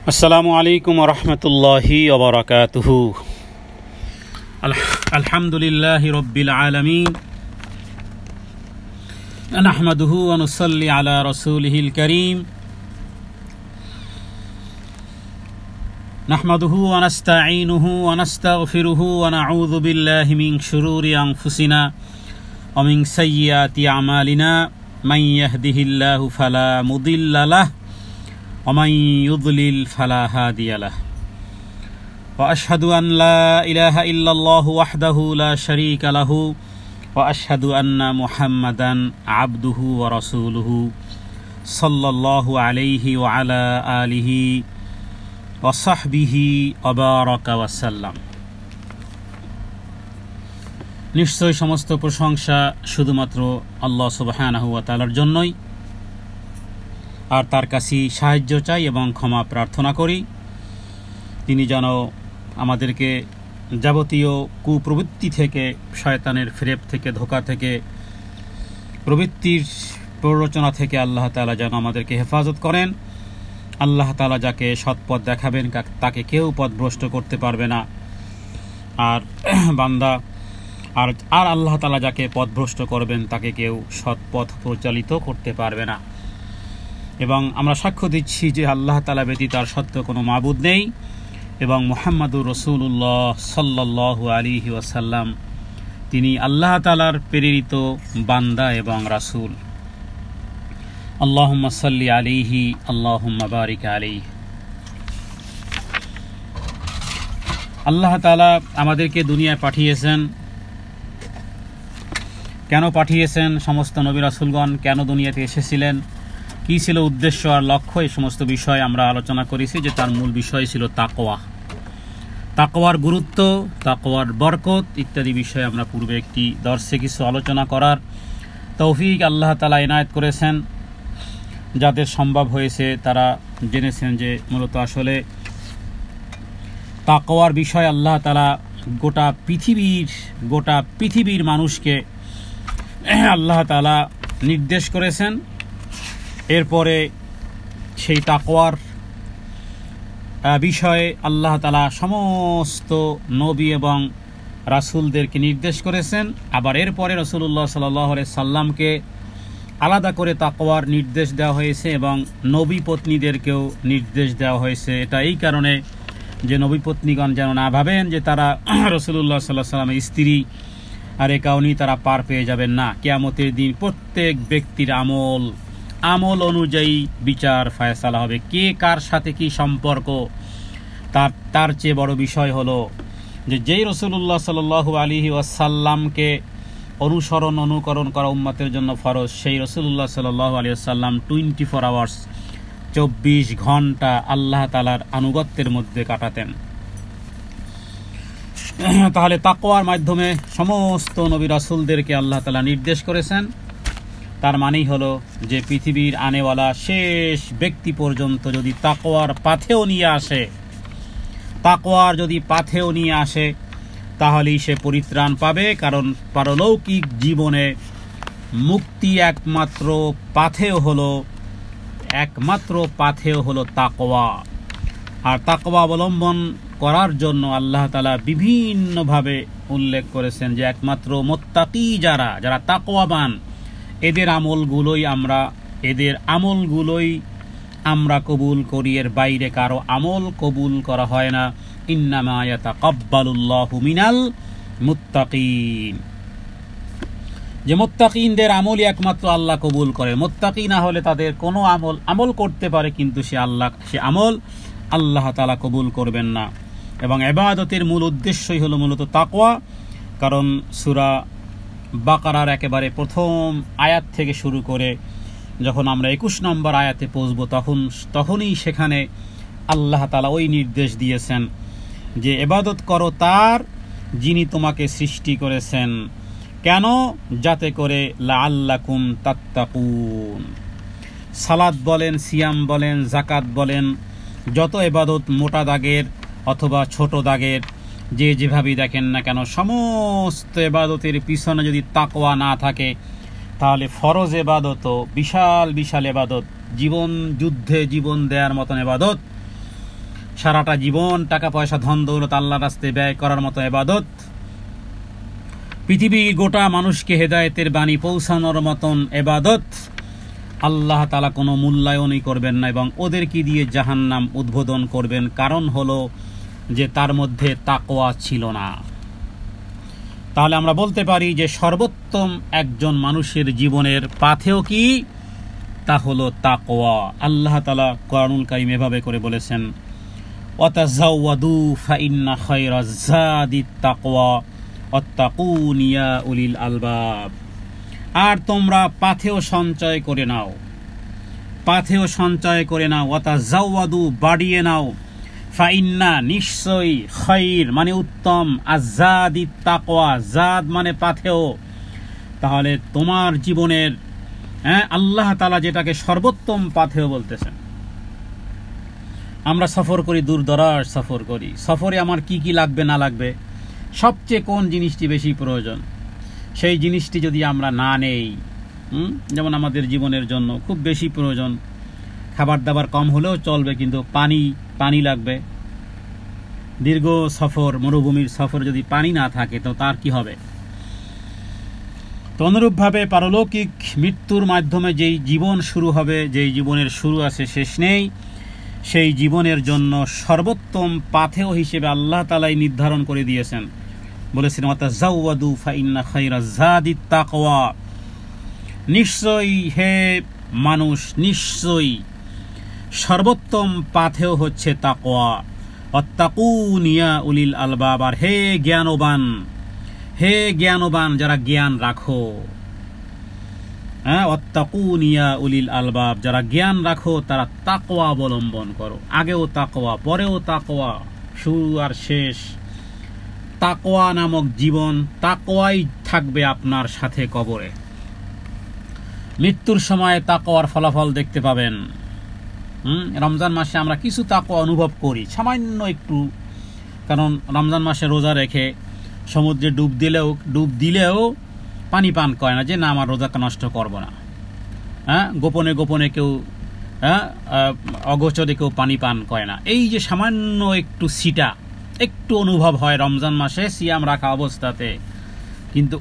আসসালামু আলাইকুম ওয়া রাহমাতুল্লাহি ওয়া বারাকাতুহু। আলহামদুলিল্লাহি রাব্বিল আলামিন, নাহমাদুহু ওয়া নুসাল্লি আলা রাসূলিহিল কারীম, নাহমাদুহু ওয়া নাস্তাঈনুহু ওয়া নাস্তাগফিরুহু ওয়া নাউযু বিল্লাহি মিন শুরুরি আনফুসিনা ওয়া মিন সাইয়্যাতি আমালিনা, মান ইয়াহদিহিল্লাহু ফালা মুদিল্লা লাহু ومن يضلل فلا هادي له وأشهد أن لا إله إلا الله وحده لا شريك له وأشهد أن محمدا عبده ورسوله صلى الله عليه وعلى آله وصحبه وبارك وسلم। নিশ্চয় সমস্ত প্রশংসা শুধুমাত্র আল্লাহ সুবহানাহু ওয়া তাআলার জন্যই, আর তার কাছে সাহায্য চাই এবং ক্ষমা প্রার্থনা করি। তিনি যেন আমাদেরকে যাবতীয় কুপ্রবৃত্তি থেকে, শয়তানের ফেরেব থেকে, ধোঁকা থেকে, প্রবৃত্তির প্ররোচনা থেকে আল্লাহ তাআলা যেন আমাদেরকে হেফাজত করেন। আল্লাহ তাআলা যাকে সৎপথ দেখাবেন তাকে কেউ পথভ্রষ্ট করতে পারবে না, আর বান্দা আর আল্লাহ তাআলা যাকে পথভ্রষ্ট করবেন তাকে কেউ সৎপথ পরিচালিত করতে পারবে না। এবং আমরা সাক্ষ্য দিচ্ছি যে আল্লাহ তাআলা ব্যতীত আর সত্য কোনো মাবুদ নেই, এবং মুহাম্মাদুর রাসূলুল্লাহ সাল্লাল্লাহু আলাইহি ওয়াসাল্লাম তিনি আল্লাহ তাআলার প্রেরিত বান্দা এবং রাসূল। আল্লাহুম্মা সাল্লি আলাইহি, আল্লাহুম্মা বারিক আলাইহি। আল্লাহ তাআলা আমাদেরকে দুনিয়ায় পাঠিয়েছেন। কেন পাঠিয়েছেন? সমস্ত নবী রাসূলগণ কেন দুনিয়াতে এসেছিলেন, কী ছিল উদ্দেশ্য আর লক্ষ্য, এই সমস্ত বিষয় আমরা আলোচনা করেছি। যে তার মূল বিষয় ছিল তাকওয়া, তাকওয়ার গুরুত্ব, তাকওয়ার বরকত ইত্যাদি বিষয়ে আমরা পূর্বে একটি দর্শে কিছু আলোচনা করার তৌফিক আল্লাহ তাআলা এনায়েত করেছেন। যাদের সম্ভব হয়েছে তারা জেনেছেন যে মূলত আসলে তাকওয়ার বিষয় আল্লাহ তাআলা গোটা পৃথিবীর মানুষকে আল্লাহ তাআলা নির্দেশ করেছেন। এরপরে সেই তাকওয়ার বিষয়ে আল্লাহ তাআলা সমস্ত নবী এবং রাসূলদেরকে নির্দেশ করেছেন। আবার এরপরে রাসূলুল্লাহ সাল্লাল্লাহু আলাইহি সাল্লামকে আলাদা করে তাকওয়ার নির্দেশ দেওয়া হয়েছে এবং নবী পত্নীদেরকেও নির্দেশ দেওয়া হয়েছে। এটা এই কারণে যে নবী পত্নীগণ যেন না ভাবেন যে তারা রাসূলুল্লাহ সাল্লাল্লাহু আলাইহি সাল্লামের স্ত্রী, আর এ কারণেই তারা পার পেয়ে যাবেন না। কিয়ামতের দিন প্রত্যেক ব্যক্তির আমল অনুযায়ী বিচার ফায়সালা হবে। কে কার সাথে কি সম্পর্ক, তার চেয়ে বড় বিষয় হলো যে যেই রাসূলুল্লাহ সাল্লাল্লাহু আলাইহি ওয়াসাল্লামকে অনুকরণ করা উম্মতের জন্য ফরজ, সেই রাসূলুল্লাহ সাল্লাল্লাহু আলাইহি ওয়াসাল্লাম 24 আওয়ার্স 24 ঘন্টা আল্লাহ তাআলার আনুগত্যের মধ্যে কাটাতেন। তাহলে তাকওয়ার মাধ্যমে সমস্ত নবী রাসূলদেরকে আল্লাহ তাআলা নির্দেশ করেছেন। তার মানেই হলো যে পৃথিবীর আনেওয়ালা শেষ ব্যক্তি পর্যন্ত যদি তাকওয়ার পাথেও নিয়ে আসে তাহলেই সে পরিত্রাণ পাবে। কারণ পারলৌকিক জীবনে মুক্তি একমাত্র পাথেও হলো তাকওয়া। আর তাকওয়া অবলম্বন করার জন্য আল্লাহ তাআলা বিভিন্নভাবে উল্লেখ করেছেন যে একমাত্র মুত্তাকি যারা তাকওয়াবান, এদের আমলগুলোই আমরা কবুল করি, এর বাইরে কারো আমল কবুল করা হয় না। ইন্নামা ইয়াতাকাব্বালুল্লাহু মিনাল মুত্তাকিন, যে মুত্তাকিনদের আমলই একমাত্র আল্লাহ কবুল করে। মুত্তাকি না হলে তাদের কোনো আমল করতে পারে, কিন্তু সে আমল আল্লাহ তাআলা কবুল করবেন না। এবং ইবাদতের মূল উদ্দেশ্যই হলো মূলত তাকওয়া। কারণ সূরা বাকারার একেবারে প্রথম আয়াত থেকে শুরু করে যখন আমরা 21 নম্বর আয়াতে পৌঁছব তখনই সেখানে আল্লাহ তাআলা ওই নির্দেশ দিয়েছেন যে ইবাদত করো তার, যিনি তোমাকে সৃষ্টি করেছেন। কেন? যাতে করে লাআল্লাকুম তাত্তাকুন। সালাত বলেন, সিয়াম বলেন, যাকাত বলেন, যত ইবাদত মোটা দাগের অথবা ছোট দাগের, যে যেভাবেই দেখেন না কেন, সমস্ত ইবাদতের পিছনে যদি তাকওয়া না থাকে তাহলে ফরজ ইবাদতও বিশাল ইবাদত, যুদ্ধে জীবন দেওয়ার মতন ইবাদত, সারাটা জীবন টাকা পয়সা ধন দৌলত আল্লাহর রাস্তায় ব্যয় করার মতো ইবাদত, পৃথিবী গোটা মানুষকে হেদায়েতের বাণী পৌঁছানোর মতন ইবাদত আল্লাহ তাআলা কোনো মূল্যায়নই করবেন না এবং ওদেরকে দিয়ে জাহান্নাম উদ্বোধন করবেন। কারণ হলো যে তার মধ্যে তাকওয়া ছিল না। তাহলে আমরা বলতে পারি যে সর্বোত্তম একজন মানুষের জীবনের পাথেয় কি? তা হলো তাকওয়া। আল্লাহ তাআলা কোরআনুল কারীম এভাবে করে বলেছেন, ওয়াতাযাওয়াদু ফাইন্না খায়রাজ যাদিত তাকওয়া ওয়াত্তাকুন ইয়া উলিল আলবাব। আর তোমরা পাথেয় সঞ্চয় করে নাও, পাথেয় সঞ্চয় করে নাও, ওয়াতাযাওয়াদু বাড়িয়ে নাও, ফাইন্না নিশ্চয়ই, খায়র মানে উত্তম, আযাদিত তাকওয়া জাদ মানে পাথেয়। তাহলে তোমার জীবনের আল্লাহ তাআলা যেটাকে সর্বোত্তম পাথেয় বলতেছেন। আমরা সফর করি, দূর দরাজ সফর করি, সফরে আমার কি কি লাগবে না লাগবে, সবচেয়ে কোন জিনিসটি বেশি প্রয়োজন, সেই জিনিসটি যদি আমরা না নেই, যেমন আমাদের জীবনের জন্য খুব বেশি প্রয়োজন, খাবার দাবার কম হলেও চলবে কিন্তু পানি লাগবে। দীর্ঘ সফর, মরুভূমির সফর যদি পানি না থাকে তো তার কি হবে? তো অনুরূপভাবে পারলৌকিক মৃত্যুর মাধ্যমে যেই জীবন শুরু হবে, যেই জীবনের শুরু আছে শেষ নেই, সেই জীবনের জন্য সর্বোত্তম পাথেয় হিসেবে আল্লাহ তাআলাই নির্ধারণ করে দিয়েছেন। বলেছেন, ওয়াতাযাওয়াদু ফাইন্না খায়রাজ যাদিত তাকওয়া। নিশ্চয়ই হে মানুষ, নিশ্চয়ই সর্বোত্তম পাথেয় হচ্ছে তাকওয়া। ওয়াত্তাকুন ইয়া উলিল আলবাব। আর হে জ্ঞানবান, হে জ্ঞানবান যারা জ্ঞান রাখো, ওয়াত্তাকুন ইয়া উলিল আলবাব, যারা জ্ঞান রাখো তারা তাকওয়া অবলম্বন করো। আগেও তাকওয়া, পরেও তাকওয়া, শুরু আর শেষ তাকওয়া নামক জীবন, তাকওয়াই থাকবে আপনার সাথে কবরে। মৃত্যুর সময় তাকওয়ার ফলাফল দেখতে পাবেন। রমজান মাসে আমরা কিছু তাকওয়া অনুভব করি, সামান্য একটু, কারণ রমজান মাসে রোজা রেখে সমুদ্রে ডুব দিলেও পানি পান করে না, যে না আমার রোজাকে নষ্ট করব না। গোপনে গোপনে কেউ, অগোচরে কেউ পানি পান করে না। এই যে সামান্য একটু সিটা, একটু অনুভব হয় রমজান মাসে সিয়াম রাখা অবস্থাতে, কিন্তু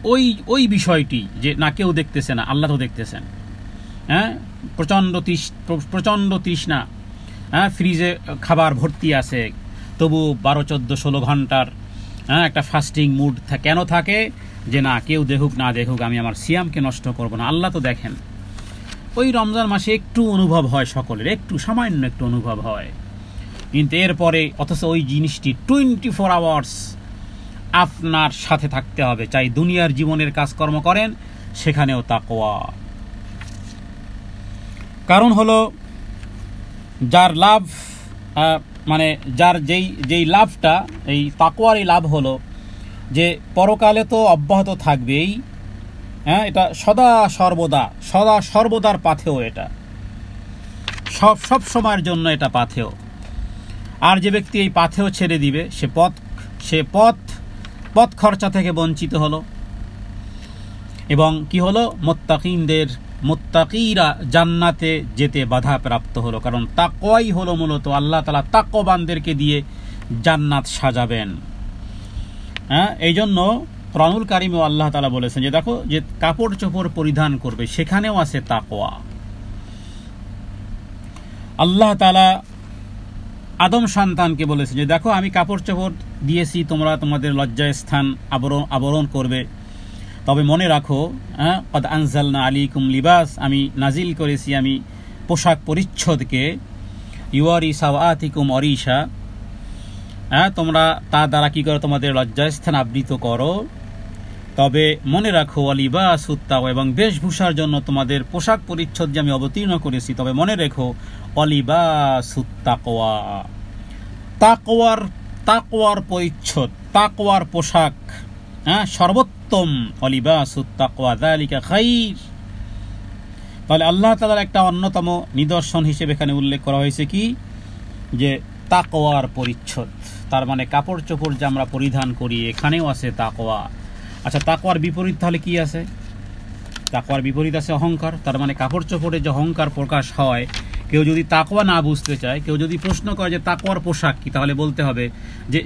ওই বিষয়টি যে না কেউ দেখতেছে না, আল্লাহ তো দেখতেছেন। প্রচণ্ড তৃষ্ণা, ফ্রিজে খাবার ভর্তি আছে, তবু 12, 14, 16 ঘন্টার একটা ফাস্টিং মুড কেন থাকে? যে না কেউ দেখুক না দেখুক, আমি আমার সিয়ামকে নষ্ট করব না, আল্লাহ তো দেখেন। ওই রমজান মাসে একটু অনুভব হয় সকলের, একটু সামান্য একটু অনুভব হয়, কিন্তু এরপরে অথচ ওই জিনিসটি 24 আওয়ার্স আপনার সাথে থাকতে হবে। চাই দুনিয়ার জীবনের কাজকর্ম করেন, সেখানেও তাকওয়া। কারণ হলো যার লাভ, মানে যার যেই লাভটা, এই তাকওয়ার এই লাভ হলো যে পরকালে তো অব্যাহত থাকবেই। এটা সদা সর্বদার পাথেয়, এটা সব সময়ের জন্য এটা পাথেয়। আর যে ব্যক্তি এই পাথেয় ছেড়ে দিবে, সে পথ খরচা থেকে বঞ্চিত হলো, এবং কি হলো? মুত্তাকিরা জান্নাতে যেতে বাধা প্রাপ্ত হলো। কারণ তাকওয়াই হলো মূলত আল্লাহ তাআলা তাকওয়াবানদেরকে দিয়ে জান্নাত সাজাবেন। এই জন্য কোরআনুল কারীমে আল্লাহ তাআলা বলেছেন যে দেখো, যে কাপড় চোপড় পরিধান করবে সেখানেও আছে তাকওয়া। আল্লাহ তাআলা আদম সন্তানকে বলেছে যে দেখো, আমি কাপড় চোপড় দিয়েছি, তোমরা তোমাদের লজ্জায় স্থান আবরণ করবে, তবে মনে রাখো, কদ আনজালনা আলাইকুম লিবাস, আমি নাজিল করেছি আমি পোশাক পরিচ্ছদকে, ইউয়ারি সাওয়াতিকুম অরিশা, তোমরা তার দ্বারা কি করো? তোমাদের লজ্জায় স্থান আবৃত করো। তবে মনে রাখো, অলিবাসুত তাকওয়া, এবং বেশভূষার জন্য তোমাদের পোশাক পরিচ্ছদ যে আমি অবতীর্ণ করেছি, তবে মনে রেখো অলিবাসুত তাকওয়া, তাকওয়ার পরিচ্ছদ, তাকওয়ার পোশাক সর্বোত্তম। অলিবাসুত তাকওয়া যালিকা খায়র। তাহলে আল্লাহ তাআলার একটা অন্যতম নিদর্শন হিসেবে এখানে উল্লেখ করা হয়েছে কি? যে তাকওয়ার পরিচ্ছদ, তার মানে কাপড় চোপড় যে আমরা পরিধান করি এখানেও আছে তাকওয়া। আচ্ছা, তাকওয়ার বিপরীত তাহলে কি আছে? তাকওয়ার বিপরীত আছে অহংকার। তার মানে কাপড় চোপড়ে যে অহংকার প্রকাশ হয়, কেউ যদি তাকওয়া না বুঝতে চায়, কেউ যদি প্রশ্ন করে যে তাকওয়ার পোশাক কি, তাহলে বলতে হবে যে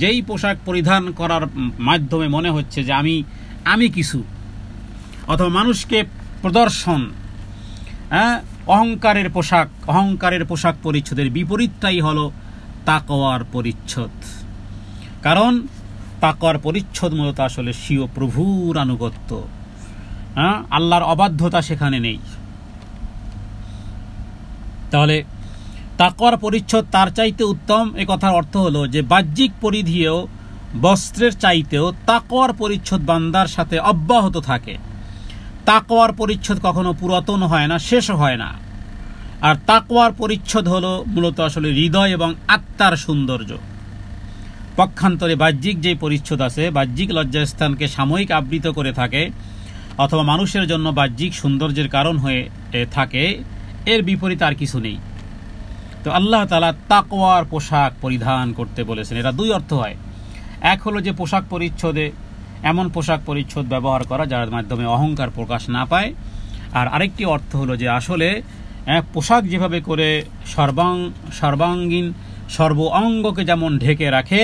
যেই পোশাক পরিধান করার মাধ্যমে মনে হচ্ছে যে আমি কিছু, অথবা মানুষকে প্রদর্শন, অহংকারের পোশাক পরিচ্ছদের বিপরীতটাই হলো তাকওয়ার পরিচ্ছদ। কারণ তাকওয়ার পরিচ্ছদ মূলত আসলে স্বীয় প্রভুর আনুগত্য, আল্লাহর অবাধ্যতা সেখানে নেই। তাহলে তাকওয়ার পরিচ্ছদ তার চাইতে উত্তম, এ কথার অর্থ হলো যে বাহ্যিক পরিধেয় বস্ত্রের চাইতেও তাকওয়ার পরিচ্ছদ বান্দার সাথে অব্যাহত থাকে। তাকওয়ার পরিচ্ছদ কখনো পুরাতন হয় না, শেষ হয় না। আর তাকওয়ার পরিচ্ছদ হলো মূলত আসলে হৃদয় এবং আত্মার সৌন্দর্য। পক্ষান্তরে বাহ্যিক যে পরিচ্ছদ আছে, বাহ্যিক লজ্জাস্থানকে সাময়িক আবৃত করে থাকে অথবা মানুষের জন্য বাহ্যিক সৌন্দর্যের কারণ হয়ে থাকে, এর বিপরীত আর কিছু নেই। তো আল্লাহ তাআলা তাকওয়ার পোশাক পরিধান করতে বলেছেন। এটা দুই অর্থ হয়। এক হলো যে পোশাক পরিচ্ছদে এমন পোশাক পরিচ্ছদ ব্যবহার করা যার মাধ্যমে অহংকার প্রকাশ না পায়। আর আরেকটি অর্থ হলো যে আসলে পোশাক যেভাবে করে সর্বাঙ্গীন সর্ব অঙ্গকে যেমন ঢেকে রাখে,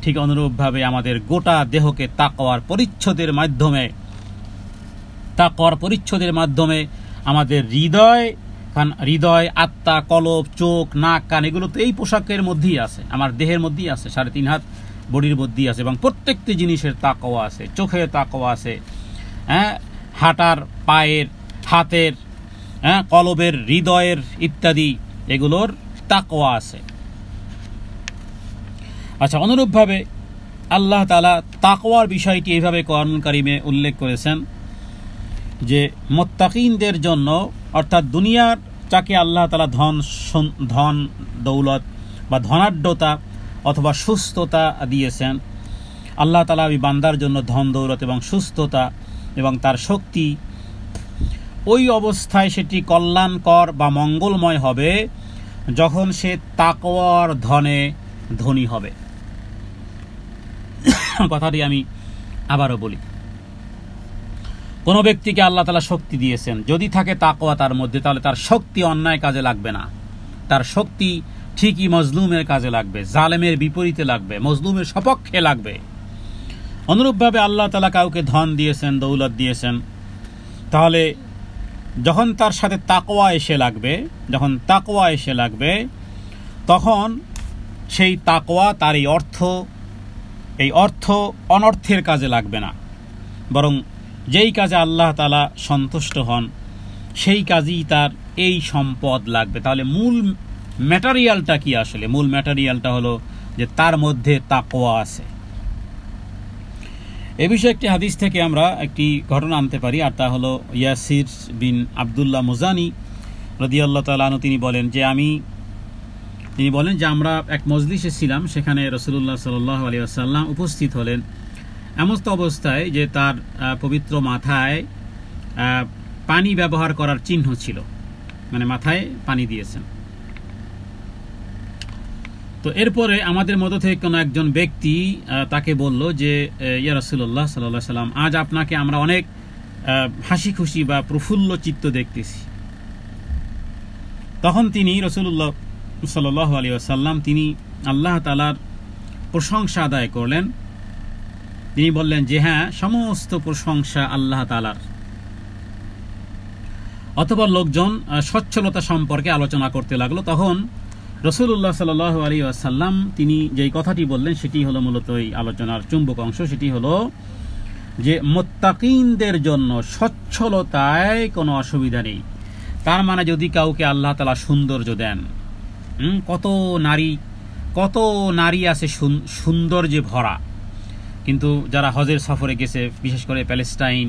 ঠিক অনুরূপভাবে আমাদের গোটা দেহকে তাকওয়ার পরিচ্ছদের মাধ্যমে আমাদের হৃদয়, আত্মা, কলব, চোখ, নাক, কান, এগুলো তো এই পোশাকের মধ্যেই আছে, আমার দেহের মধ্যেই আছে, 3.5 হাত বডির মধ্যেই আছে। এবং প্রত্যেকটি জিনিসের তাকওয়া আছে, চোখের তাকওয়া আছে, হাঁটার, পায়ের, হাতের, কলবের, হৃদয়ের ইত্যাদি এগুলোর তাকওয়া আছে। আচ্ছা, অনুরূপভাবে আল্লাহ তাআলা তাকওয়ার বিষয়টি এইভাবে কোরআনুল কারীমে উল্লেখ করেছেন যে মুত্তাকিনদের জন্য, অর্থাৎ দুনিয়ার যাকে আল্লাহ তাআলা ধন দৌলত বা ধনাঢ্যতা অথবা সুস্থতা দিয়েছেন, আল্লাহ তাআলা ওই বান্দার জন্য ধন দৌলত এবং সুস্থতা এবং তার শক্তি, ওই অবস্থায় সেটি কল্যাণকর বা মঙ্গলময় হবে যখন সে তাকওয়ার ধনে ধনী হবে। কথাটি আমি আবারও বলি, কোনো ব্যক্তিকে আল্লাহ তাআলা শক্তি দিয়েছেন, যদি থাকে তাকওয়া তার মধ্যে, তাহলে তার শক্তি অন্যায় কাজে লাগবে না, তার শক্তি ঠিকই মজলুমের কাজে লাগবে, জালেমের বিপরীতে লাগবে, মজলুমের সপক্ষে লাগবে। অনুরূপভাবে আল্লাহ তাআলা কাউকে ধন দিয়েছেন, দৌলত দিয়েছেন, তাহলে যখন তার সাথে তাকওয়া এসে লাগবে তখন সেই তাকওয়া তার এই অর্থ অনর্থের কাজে লাগবে না, বরং যেই কাজে আল্লাহ তাআলা সন্তুষ্ট হন সেই কাজেই তার এই সম্পদ লাগবে। তাহলে মূল ম্যাটেরিয়ালটা কি? আসলে মূল ম্যাটেরিয়ালটা হলো যে তার মধ্যে তাকওয়া আছে। এ বিষয়ে একটি হাদিস থেকে আমরা একটি ঘটনা আনতে পারি, আর তা হলো ইয়াসির বিন আব্দুল্লাহ মুজানি রাদিয়াল্লাহু তাআলা আনহু তিনি বলেন যে আমরা এক মজলিসে ছিলাম, সেখানে রাসূলুল্লাহ সাল্লাল্লাহু আলাইহি ওয়াসাল্লাম উপস্থিত হলেন, এমন অবস্থায় যে তার পবিত্র মাথায় পানি ব্যবহার করার চিহ্ন ছিল, মানে মাথায় পানি দিয়েছেন। তো এরপরে আমাদের মধ্য থেকে কোনো একজন ব্যক্তি তাকে বলল যে ইয়া রাসূলুল্লাহ সাল্লাল্লাহু আলাইহি ওয়াসাল্লাম, আজ আপনাকে আমরা অনেক হাসি খুশি বা প্রফুল্ল চিত্ত দেখতেছি। তখন তিনি রাসূলুল্লাহ সাল্লাল্লাহু আলাইহি ওয়াসাল্লাম তিনি আল্লাহ তাআলার প্রশংসা আদায় করলেন। তিনি বললেন যে হ্যাঁ, সমস্ত প্রশংসা আল্লাহ তাআলার। অথবা লোকজন সচ্ছলতা সম্পর্কে আলোচনা করতে লাগলো। তখন রাসূলুল্লাহ সাল্লাল্লাহু আলাইহি ওয়াসাল্লাম তিনি যেই কথাটি বললেন সেটি হলো মূলত এই আলোচনার চুম্বক অংশ। সেটি হলো যে মুত্তাকিনদের জন্য সচ্ছলতায় কোনো অসুবিধা নেই। তার মানে যদি কাউকে আল্লাহ তাআলা সৌন্দর্য দেন, কত নারী আছে সৌন্দর্যে ভরা, কিন্তু যারা হজের সফরে গেছে, বিশেষ করে প্যালেস্টাইন,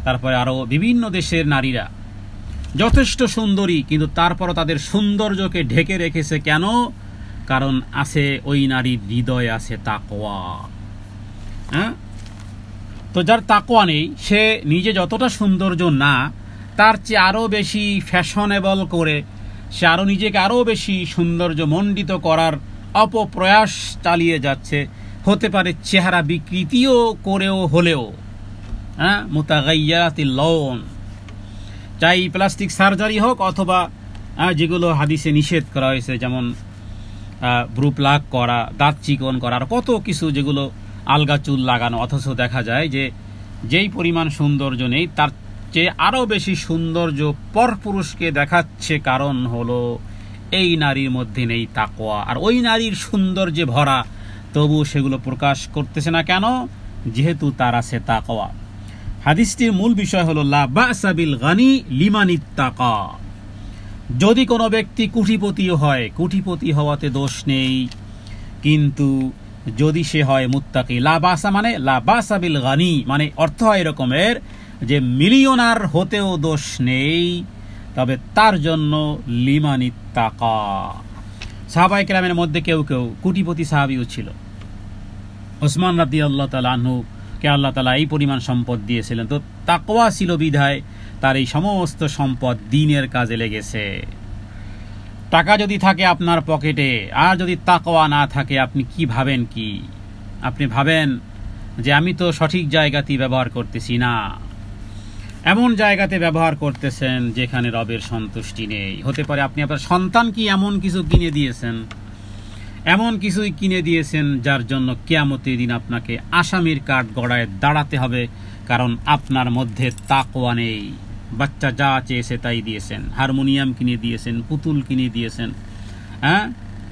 তারপরে আরও বিভিন্ন দেশের নারীরা যথেষ্ট সুন্দরী, কিন্তু তারপরও তাদের সৌন্দর্যকে ঢেকে রেখেছে কেন? কারণ আছে ওই নারীর হৃদয়ে আছে তাকওয়া। তো যার তাকওয়া নেই, সে নিজে যতটা সৌন্দর্য না, তার চেয়ে আরও বেশি ফ্যাশনেবল করে সে আরও নিজেকে আরও বেশি সৌন্দর্য মণ্ডিত করার অপপ্রয়াস চালিয়ে যাচ্ছে। হতে পারে চেহারা বিকৃতিও হলেও মুতাগাইয়াতিল লওন, চাই প্লাস্টিক সার্জারি হোক অথবা যেগুলো হাদিসে নিষেধ করা হয়েছে, যেমন ভ্রু প্লাক করা, দাঁত চিকন করা, আর কত কিছু যেগুলো আলগা চুল লাগানো, অথচ দেখা যায় যে যেই পরিমাণ সৌন্দর্য নেই তার চেয়ে আরও বেশি সৌন্দর্য পরপুরুষকে দেখাচ্ছে। কারণ হলো এই নারীর মধ্যে নেই তাকওয়া, আর ওই নারীর সৌন্দর্যে ভরা, তবু সেগুলো প্রকাশ করতেছে না কেন? যেহেতু তার আছে তাকওয়া। হাদিসটির মূল বিষয় হলো লা বা'সা বিল গানি লিমান ইত্তাকা। যদি কোনো ব্যক্তি কুটিপতিও হয়, কুটিপতি হওয়াতে দোষ নেই, কিন্তু যদি সে হয় মুত্তাকি, লা বা'সা মানে লা বা'সা বিল গানি মানে অর্থ হয় এরকমের যে মিলিয়নার হতেও দোষ নেই, তবে তার জন্য লিমান ইত্তাকা। সাহাবায়ে কেরামের মধ্যে কেউ কেউ কুটিপতি সাহাবীও ছিল। ওসমান রাদিয়াল্লাহু তাআলা আনহু কে আল্লাহ তাআলা এই পরিমাণ সম্পদ দিয়েছিলেন, তো তাকওয়া ছিল বিধায় তার এই সমস্ত সম্পদ দ্বীনের কাজে লেগেছে। টাকা যদি থাকে আপনার পকেটে আর যদি তাকওয়া না থাকে, আপনি কি ভাবেন? কি আপনি ভাবেন যে আমি তো সঠিক জায়গাতেই ব্যবহার করতেছি না, এমন জায়গাতে ব্যবহার করতেছেন যেখানে রবের সন্তুষ্টি নেই। হতে পারে আপনি আপনার সন্তানকে এমন কিছু কিনে দিয়েছেন, এমন কিছুই কিনে দিয়েছেন যার জন্য কিয়ামতের দিন আপনাকে আসামির কাঠ গড়ায় দাঁড়াতে হবে, কারণ আপনার মধ্যে তাকওয়া নেই। বাচ্চা যা চেয়েছে তাই দিয়েছেন, হারমোনিয়াম কিনে দিয়েছেন, পুতুল কিনে দিয়েছেন,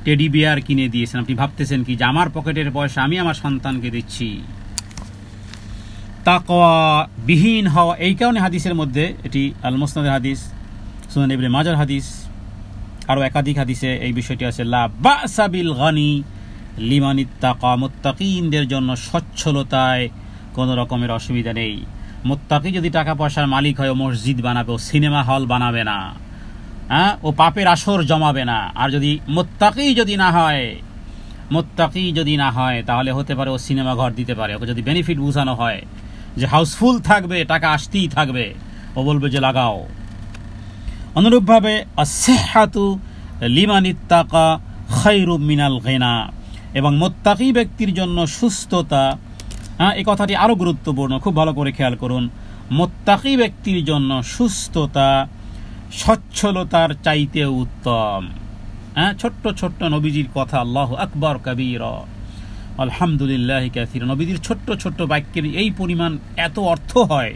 টেডি বিয়ার কিনে দিয়েছেন। আপনি ভাবতেছেন কি যে আমার পকেটের পয়সা আমি আমার সন্তানকে দিচ্ছি। তাকওয়া বিহীন হওয়া, এই কারণে হাদিসের মধ্যে, এটি আল মুসনাদের হাদিস, সুনান ইবনে মাজার হাদিস, আরও একাধিক হাদিসে এই বিষয়টি আছে, লা বা'সা বিল গানি লিমান ইত্তাকা। মুত্তাকিনদের জন্য সচ্ছলতায় কোনো রকমের অসুবিধা নেই। মুত্তাকি যদি টাকা পয়সার মালিক হয়, ও মসজিদ বানাবে, ও সিনেমা হল বানাবে না, ও পাপের আসর জমাবে না। আর যদি মুত্তাকি যদি না হয় তাহলে হতে পারে ও সিনেমা ঘর দিতে পারে। ওকে যদি বেনিফিট বোঝানো হয় যে হাউসফুল থাকবে, টাকা আসতেই থাকবে, ও বলবে যে লাগাও। অনুরূপভাবে আসিহাতু লিমান ইত্তাকা খায়রুম মিনাল গিনা, এবং মুত্তাকি ব্যক্তির জন্য সুস্থতা, এই কথাটি আরো গুরুত্বপূর্ণ, খুব ভালো করে খেয়াল করুন। মুত্তাকি ব্যক্তির জন্য সুস্থতা সচ্ছলতার চাইতে উত্তম। ছোট্ট ছোট্ট নবীজির কথা, আল্লাহু আকবার কাবীরা আলহামদুলিল্লাহি কাসীরা, নবীজির ছোট্ট ছোট্ট বাক্যের এই পরিমাণ এত অর্থ হয়।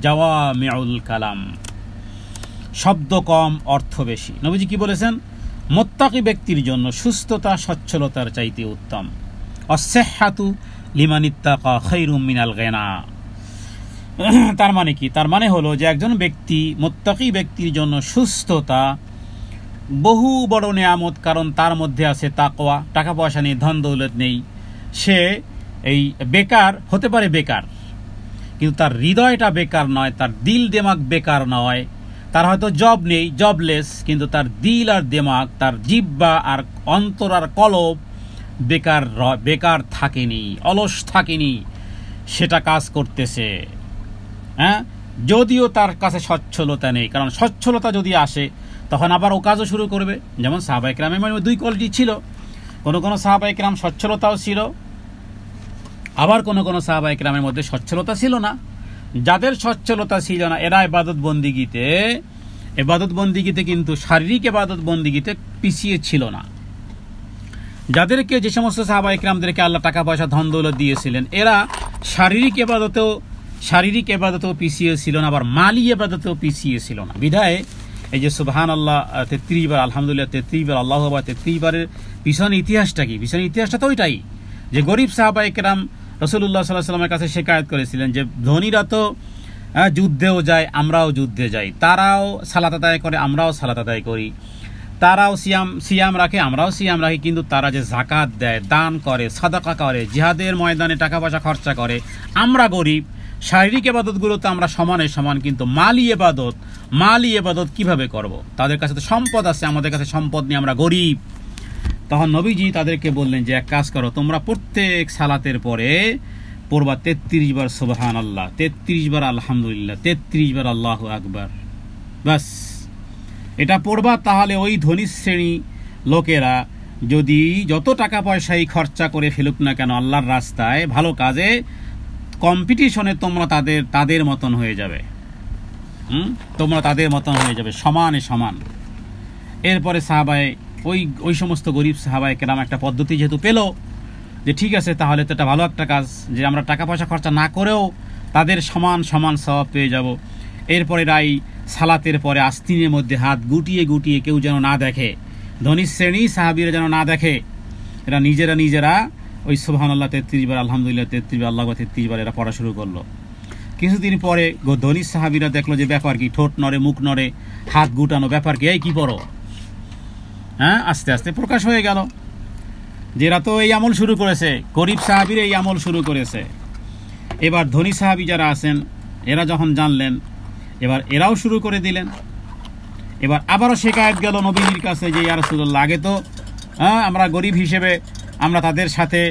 জাওয়ামিউল কালাম, শব্দ কম অর্থ বেশি। নবীজি কি বলেছেন? মুত্তাকি ব্যক্তির জন্য সুস্থতা সচ্ছলতার চাইতে উত্তম। আসিহাতু লিমান ইত্তাকা খায়রুম মিনাল গিনা। তার মানে কি? তার মানে হলো যে একজন ব্যক্তি, মুত্তাকি ব্যক্তির জন্য সুস্থতা বহু বড় নেয়ামত, কারণ তার মধ্যে আছে তাকওয়া। টাকা পয়সা নেই, ধন দৌলত নেই, সে এই বেকার হতে পারে, বেকার, কিন্তু তার হৃদয়টা বেকার নয়, তার দিল দেমাগ বেকার নয়। তার হয়তো জব নেই, জবলেস, কিন্তু তার দিল আর দেমাগ, তার জিহ্বা আর অন্তর আর কলব বেকার থাকেনি, অলস থাকেনি, সেটা কাজ করতেছে। যদিও তার কাছে সচ্ছলতা নেই, কারণ সচ্ছলতা যদি আসে তখন আবার ও কাজও শুরু করবে। যেমন সাহাবায়ে কেরামের মধ্যে দুই কোয়ালিটি ছিল, কোনো কোনো সাহাবায়ে কেরাম সচ্ছলতাও ছিল, আবার কোনো কোনো সাহাবায়ে কেরামের মধ্যে সচ্ছলতা ছিল না। যাদের সচ্ছলতা ছিল না এরা ইবাদত বন্দিগিতে কিন্তু শারীরিক ইবাদত বন্দিগিতে পিছিয়ে ছিল না। যাদেরকে, যে সমস্ত সাহাবায়ে কেরামদেরকে আল্লাহ টাকা পয়সা ধন দৌলত দিয়েছিলেন, এরা শারীরিক ইবাদতেও পিছিয়ে ছিল না, আবার মালি ইবাদতেও পিছিয়ে ছিল না। বিধায় এই যে সুবহানাল্লাহ 33 বার, আলহামদুলিল্লাহ 33 বার, আল্লাহু আকবার 33 বারের পিছনে ইতিহাসটা কি? পিছনে ইতিহাসটা তো ওইটাই যে গরিব সাহাবায়ে কেরাম রাসূলুল্লাহ সাল্লাল্লাহু আলাইহি ওয়াসাল্লামের কাছে শিকায়ত করেছিলেন যে ধনীরা তো যুদ্ধেও যায়, আমরাও যুদ্ধে যাই, তারাও সালাত আদায় করে, আমরাও সালাত আদায় করি, তারাও সিয়াম রাখে, আমরাও সিয়াম রাখি, কিন্তু তারা যে যাকাত দেয়, দান করে, সাদাকা করে, জিহাদের ময়দানে টাকা পয়সা খরচা করে, আমরা গরিব। শারীরিক ইবাদতগুলো তো আমরা সমান, কিন্তু মালি ইবাদত কিভাবে করব? তাদের কাছে তো সম্পদ আছে, আমাদের কাছে সম্পদ নেই, আমরা গরিব। তখন নবীজি তাদেরকে বললেন যে এক কাজ করো, তোমরা প্রত্যেক সালাতের পরে পড়বা 33 বার সুবহানাল্লাহ, 33 বার আলহামদুলিল্লাহ, 33 বার আল্লাহু আকবার, বাস এটা পড়বা। তাহলে ওই ধনী শ্রেণী লোকেরা যদি যত টাকা পয়সাই খরচা করে ফেলুক না কেন আল্লাহর রাস্তায়, ভালো কাজে, কম্পিটিশনে তোমরা তাদের মতন হয়ে যাবে। তোমরা তাদের মতন হয়ে যাবে, সমানে সমান। এরপরে সাহাবায়ে ওই সমস্ত গরিব সাহাবায়ে কেরাম একটা পদ্ধতি যেহেতু পেল যে ঠিক আছে, তাহলে তো এটা ভালো একটা কাজ যে আমরা টাকা পয়সা খরচা না করেও তাদের সমান সমান সওয়াব পেয়ে যাব। এরপরে রাই সালাতের পরে আস্তিনের মধ্যে হাত গুটিয়ে গুটিয়ে কেউ যেন না দেখে, ধনী শ্রেণী সাহাবীরা যেন না দেখে, এরা নিজেরা ওই সুবহানাল্লাহ 33 বার, আলহামদুলিল্লাহ 33 বার, আল্লাহু আকবার 33 বার এরা পড়া শুরু করলো। কিছুদিন পরে ধনী সাহাবীরা দেখলো যে ব্যাপার কি, ঠোঁট নড়ে, মুখ নড়ে, হাত গুটানো, ব্যাপার কি, এই কি পড়ো? হ্যাঁ, আস্তে আস্তে প্রকাশ হয়ে গেল যে এরা তো এই আমল শুরু করেছে, গরিব সাহাবীরা এই আমল শুরু করেছে। এবার ধনী সাহাবী যারা আছেন এরা যখন জানলেন, এবার এরাও শুরু করে দিলেন। এবার আবারও শিকায়েত গেল নবীর কাছে যে ইয়া রাসূলুল্লাহ, আগে তো আমরা গরিব হিসেবে আমরা তাদের সাথে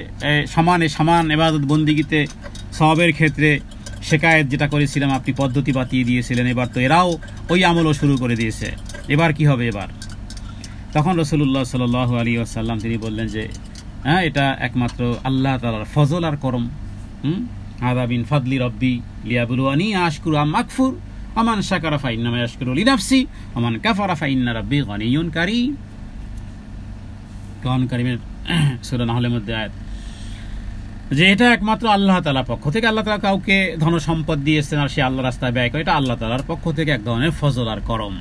সমান ইবাদত বন্দিগিতে সওয়াবের ক্ষেত্রে শিকায়েত যেটা করেছিলাম আপনি পদ্ধতি বাতিয়ে দিয়েছিলেন, এবার তো এরাও ওই আমলও শুরু করে দিয়েছে, এবার কি হবে? এবার তখন রাসূলুল্লাহ সাল্লাল্লাহু আলাইহি ওয়াসাল্লাম তিনি বললেন যে এটা একমাত্র আল্লাহ তাআলার ফজল আর করম। হাযা বিন ফাদলি রব্বি লিয়াবলুয়ানি আশকুরু আম আকফুর, আমান শাকারা ফাইন্নামা ইয়াশকুরু লিনাফসি, আমান কাফারা ফাইন্না রাব্বি গনিয়্যুন কারীম। কোরআন কারীমের সূরা নাহলের মধ্যে আয়াত যে এটা একমাত্র আল্লাহ তাআলার পক্ষ থেকে, আল্লাহ তাআলা কাউকে ধন সম্পদ দিয়েছেন আর সে আল্লাহর রাস্তায় ব্যয় করে, এটা আল্লাহ তাআলার পক্ষ থেকে এক ধরনের ফজল আর করম।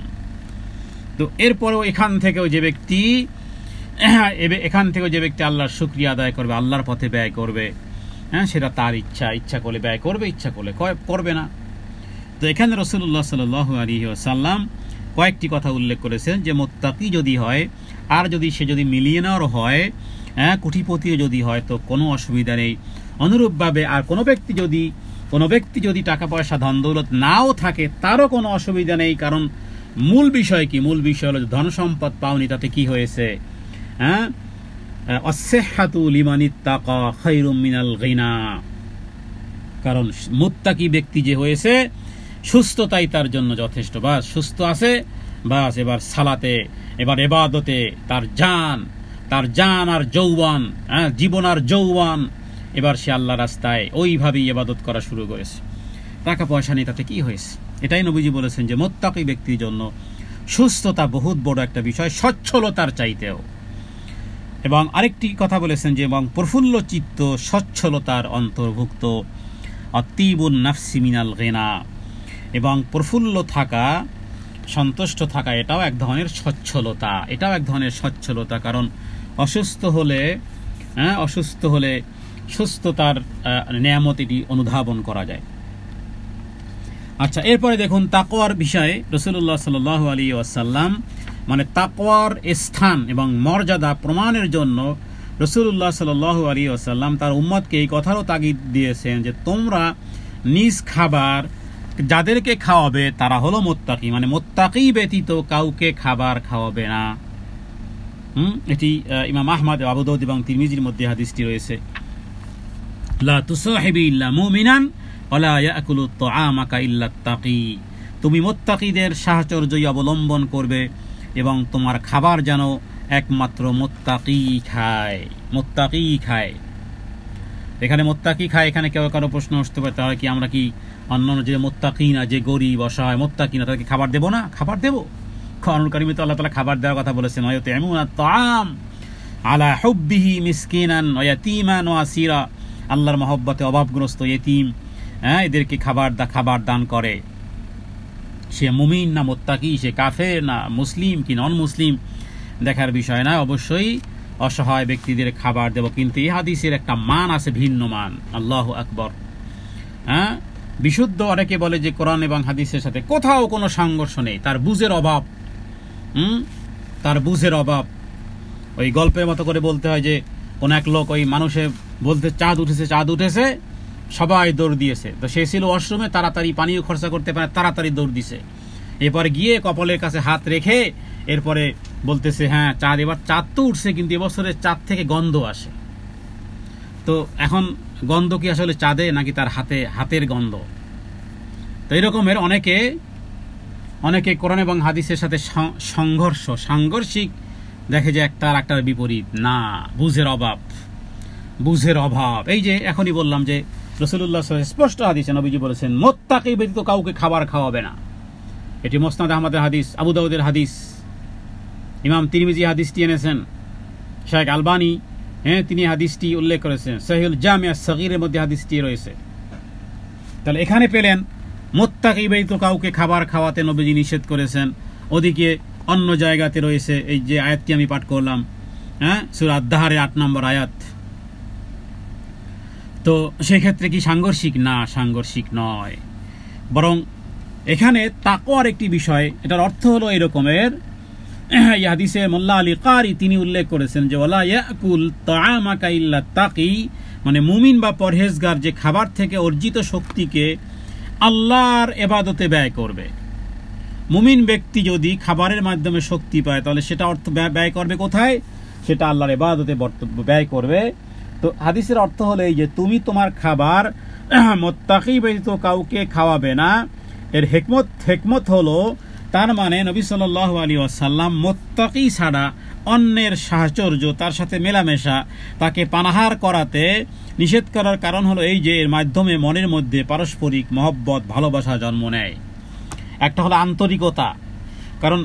তো এরপরেও এখান থেকেও যে ব্যক্তি আল্লাহর শুকরিয়া আদায় করবে, আল্লাহর পথে ব্যয় করবে, সেটা তার ইচ্ছা করলে ব্যয় করবে, ইচ্ছা করলে করবে না। তো এখানে রাসূলুল্লাহ সাল্লাল্লাহু আলাইহি ওয়াসাল্লাম কয়েকটি কথা উল্লেখ করেছেন যে মুত্তাকি যদি হয় আর সে যদি মিলিয়নার হয়, কোটিপতিও যদি হয়, তো কোনো অসুবিধা নেই। অনুরূপভাবে আর কোনো ব্যক্তি যদি টাকা পয়সা ধন দৌলত নাও থাকে তারও কোনো অসুবিধা নেই, কারণ মূল বিষয় কি? মূল বিষয় হলো ধন সম্পদ পাওনি তাতে কি হয়েছে? আস-সিহহাতু লিমানিত্তাকা খায়রুম মিনাল গিনা। কারণ মুত্তাকি ব্যক্তি যে হয়েছে সুস্থতাই তার জন্য যথেষ্ট। বাস সুস্থ আছে, বাস এবার সালাতে, এবার ইবাদতে তার জান আর যৌবন, জীবন আর যৌবন, এবার সে আল্লাহ রাস্তায় ওইভাবেই ইবাদত করা শুরু করেছে। টাকা পয়সা নেই তাতে কি হয়েছে? এটাই নবীজি বলেছেন যে মুত্তাকি ব্যক্তির জন্য সুস্থতা বহুত বড় একটা বিষয়, সচ্ছলতার চাইতেও। এবং আরেকটি কথা বলেছেন যে এবং প্রফুল্ল চিত্ত সচ্ছলতার অন্তর্ভুক্ত, আতিবুন নাফসি মিনাল গিনা, এবং প্রফুল্ল থাকা, সন্তুষ্ট থাকা, এটাও এক ধরনের সচ্ছলতা। কারণ অসুস্থ হলে সুস্থতার নিয়ামত এটি অনুধাবন করা যায়। আচ্ছা, এরপরে দেখুন তাকওয়ার বিষয়ে রাসূলুল্লাহ সাল্লাল্লাহু আলাইহি ওয়াসাল্লাম মানে তাকওয়ার স্থান এবং মর্যাদা প্রমাণের জন্য রাসূলুল্লাহ সাল্লাল্লাহু আলাইহি ওয়াসাল্লাম তার উম্মতকে এই কথারও তাগিদ দিয়েছেন যে তোমরা নিজ খাবার যাদেরকে খাওয়াবে তারা হলো মুত্তাকি, মানে মুত্তাকি ব্যতীত কাউকে খাবার খাওয়াবে না। এটি ইমাম আহমদ, আবু দাউদ এবং তিরমিজির মধ্যে হাদিসটি রয়েছে। লা তুসাহিবি ইল্লা মুমিনান ওয়ালা ইয়াকুলু তাআমাকা ইল্লা তাকি। তুমি মুত্তাকিদের সাহচর্যই অবলম্বন করবে এবং তোমার খাবার যেন একমাত্র মুত্তাকি খায়। এখানে মুত্তাকি খায়, এখানে কেউ কারো প্রশ্ন আসতে পারে তাহলে কি আমরা কি অন্যান্য যে মুত্তাকি না, যে গরিব অসহায় মুত্তাকি না, তাদেরকে খাবার দেবো না? খাবার দেবো। কোরআনুল কারীমে তো আল্লাহ তাআলা খাবার দেওয়ার কথা বলেছেন, ওয়ায়ুতিমুনা আত-তাআম আলা হুব্বিহি মিসকিনান ওয়া ইয়াতীমান ওয়া আসীরা। আল্লাহর মহব্বতে অভাবগ্রস্ত ইতিম এদেরকে খাবার দান করে। সে মুমিন না মুত্তাকি, সে কাফের না মুসলিম কি নন মুসলিম দেখার বিষয় না, অবশ্যই অসহায় ব্যক্তিদের খাবার দেব। কিন্তু এই হাদিসের একটা মান আছে, ভিন্ন মান। আল্লাহু আকবার। বিশুদ্ধ অনেকে বলে যে কোরআন এবং হাদিসের সাথে কোথাও কোনো সংঘর্ষ নেই, তার বুঝের অভাব। ওই গল্পের মতো করে বলতে হয় যে কোন এক লোক ওই মানুষে বলতে চাঁদ উঠেছে, সবাই দৌড় দিয়েছে, তো সে ছিল ওয়াশরুমে, তাড়াতাড়ি পানিও খরচা করতে পারে, তাড়াতাড়ি দৌড় দিছে। এরপরে গিয়ে কপালের কাছে হাত রেখে এরপরে বলতেছে হ্যাঁ এবার চাঁদ তো উঠছে, কিন্তু এবছরের চাঁদ থেকে গন্ধ আসে। তো এখন গন্ধ কি আসলে চাঁদে নাকি তার হাতের গন্ধ? তো এরকমের অনেকে কোরআন এবং হাদিসের সাথে সাংঘর্ষিক দেখে যে একটার বিপরীত। না, বুঝের অভাব। এই যে এখনই বললাম যে রাসূলুল্লাহ সাল্লাল্লাহু আলাইহি ওয়াসাল্লাম স্পষ্ট হাদিসে নবীজি বলেছেন মুত্তাকি ব্যতীত কাউকে খাবার খাওয়াবে না। এটি মুসনাদ আহমদের হাদিস, আবু দাউদের হাদিস। ইমাম তিরমিজি হাদিসটি এনেছেন, শাইখ আলবানী তিনি হাদিসটি উল্লেখ করেছেন, সহিহুল জামিআ সগীরের মধ্যে হাদিসটি রয়েছে। তাহলে এখানে পেলেন মুত্তাকি ব্যতীত কাউকে খাবার খাওয়াতে নবীজি নিষেধ করেছেন। ওদিকে অন্য জায়গাতে রয়েছে এই যে আয়াতটি আমি পাঠ করলাম, সূরা আদ-দাহরের 8 নম্বর আয়াত। তো সেই ক্ষেত্রে কি সাংঘর্ষিক? না, সাংঘর্ষিক নয়, বরং এখানে তাকওয়ার একটি বিষয়। এটার অর্থ হলো এরকমের, এই হাদিসে মোল্লা আলী কারি তিনি উল্লেখ করেছেন যে ওয়ালা ইয়াকুল তাআমাকা ইল্লা তাকি, মানে মুমিন বা পরহেজগার যে খাবার থেকে অর্জিত শক্তিকে আল্লাহর ইবাদতে ব্যয় করবে। মুমিন ব্যক্তি যদি খাবারের মাধ্যমে শক্তি পায় তাহলে সেটা অর্থ ব্যয় করবে কোথায়? সেটা আল্লাহর ইবাদতে ব্যয় করবে। তো হাদিসের অর্থ হলো এই যে তুমি তোমার খাবার মুত্তাকি ব্যতীত কাউকে খাওয়াবে না। এর হিকমত হলো, তার মানে নবী সাল্লাল্লাহু আলাইহি ওয়াসাল্লাম মুত্তাকি ছাড়া অন্যের সাহচর্য, তার সাথে মেলামেশা, তাকে পানাহার করাতে নিষেধ করার কারণ হলো এই যে এর মাধ্যমে মনের মধ্যে পারস্পরিক মহব্বত, ভালোবাসা জন্ম নেয়। একটা হলো আন্তরিকতা, কারণ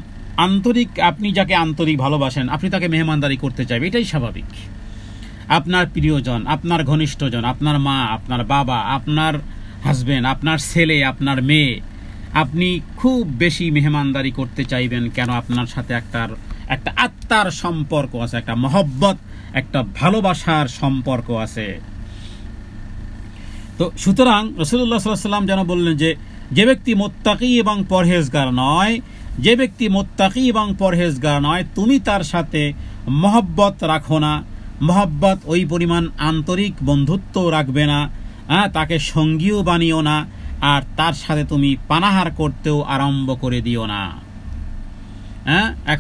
আন্তরিক, আপনি যাকে আন্তরিক ভালোবাসেন আপনি তাকে মেহমানদারি করতে চাইবে, এটাই স্বাভাবিক। আপনার প্রিয়জন, আপনার ঘনিষ্ঠজন, আপনার মা, আপনার বাবা, আপনার হাজবেন্ড, আপনার ছেলে, আপনার মেয়ে, আপনি খুব বেশি মেহমানদারি করতে চাইবেন। কেন? আপনার সাথে একটা আত্মার সম্পর্ক আছে, একটা মহব্বত, একটা ভালোবাসার সম্পর্ক আছে। তো সুতরাং রাসূলুল্লাহ সাল্লাল্লাহু আলাইহি ওয়াসাল্লাম যেন বললেন যে ব্যক্তি মুত্তাকি এবং পরহেজগার নয়, যে ব্যক্তি মুত্তাকি এবং পরহেজগার নয়, তুমি তার সাথে মহব্বত রাখো না, মহব্বত ওই পরিমাণ আন্তরিক বন্ধুত্ব রাখবে না, তাকে সঙ্গীও বানিও না, আর তার সাথে তুমি পানাহার করতেও আরম্ভ করে দিও না। এক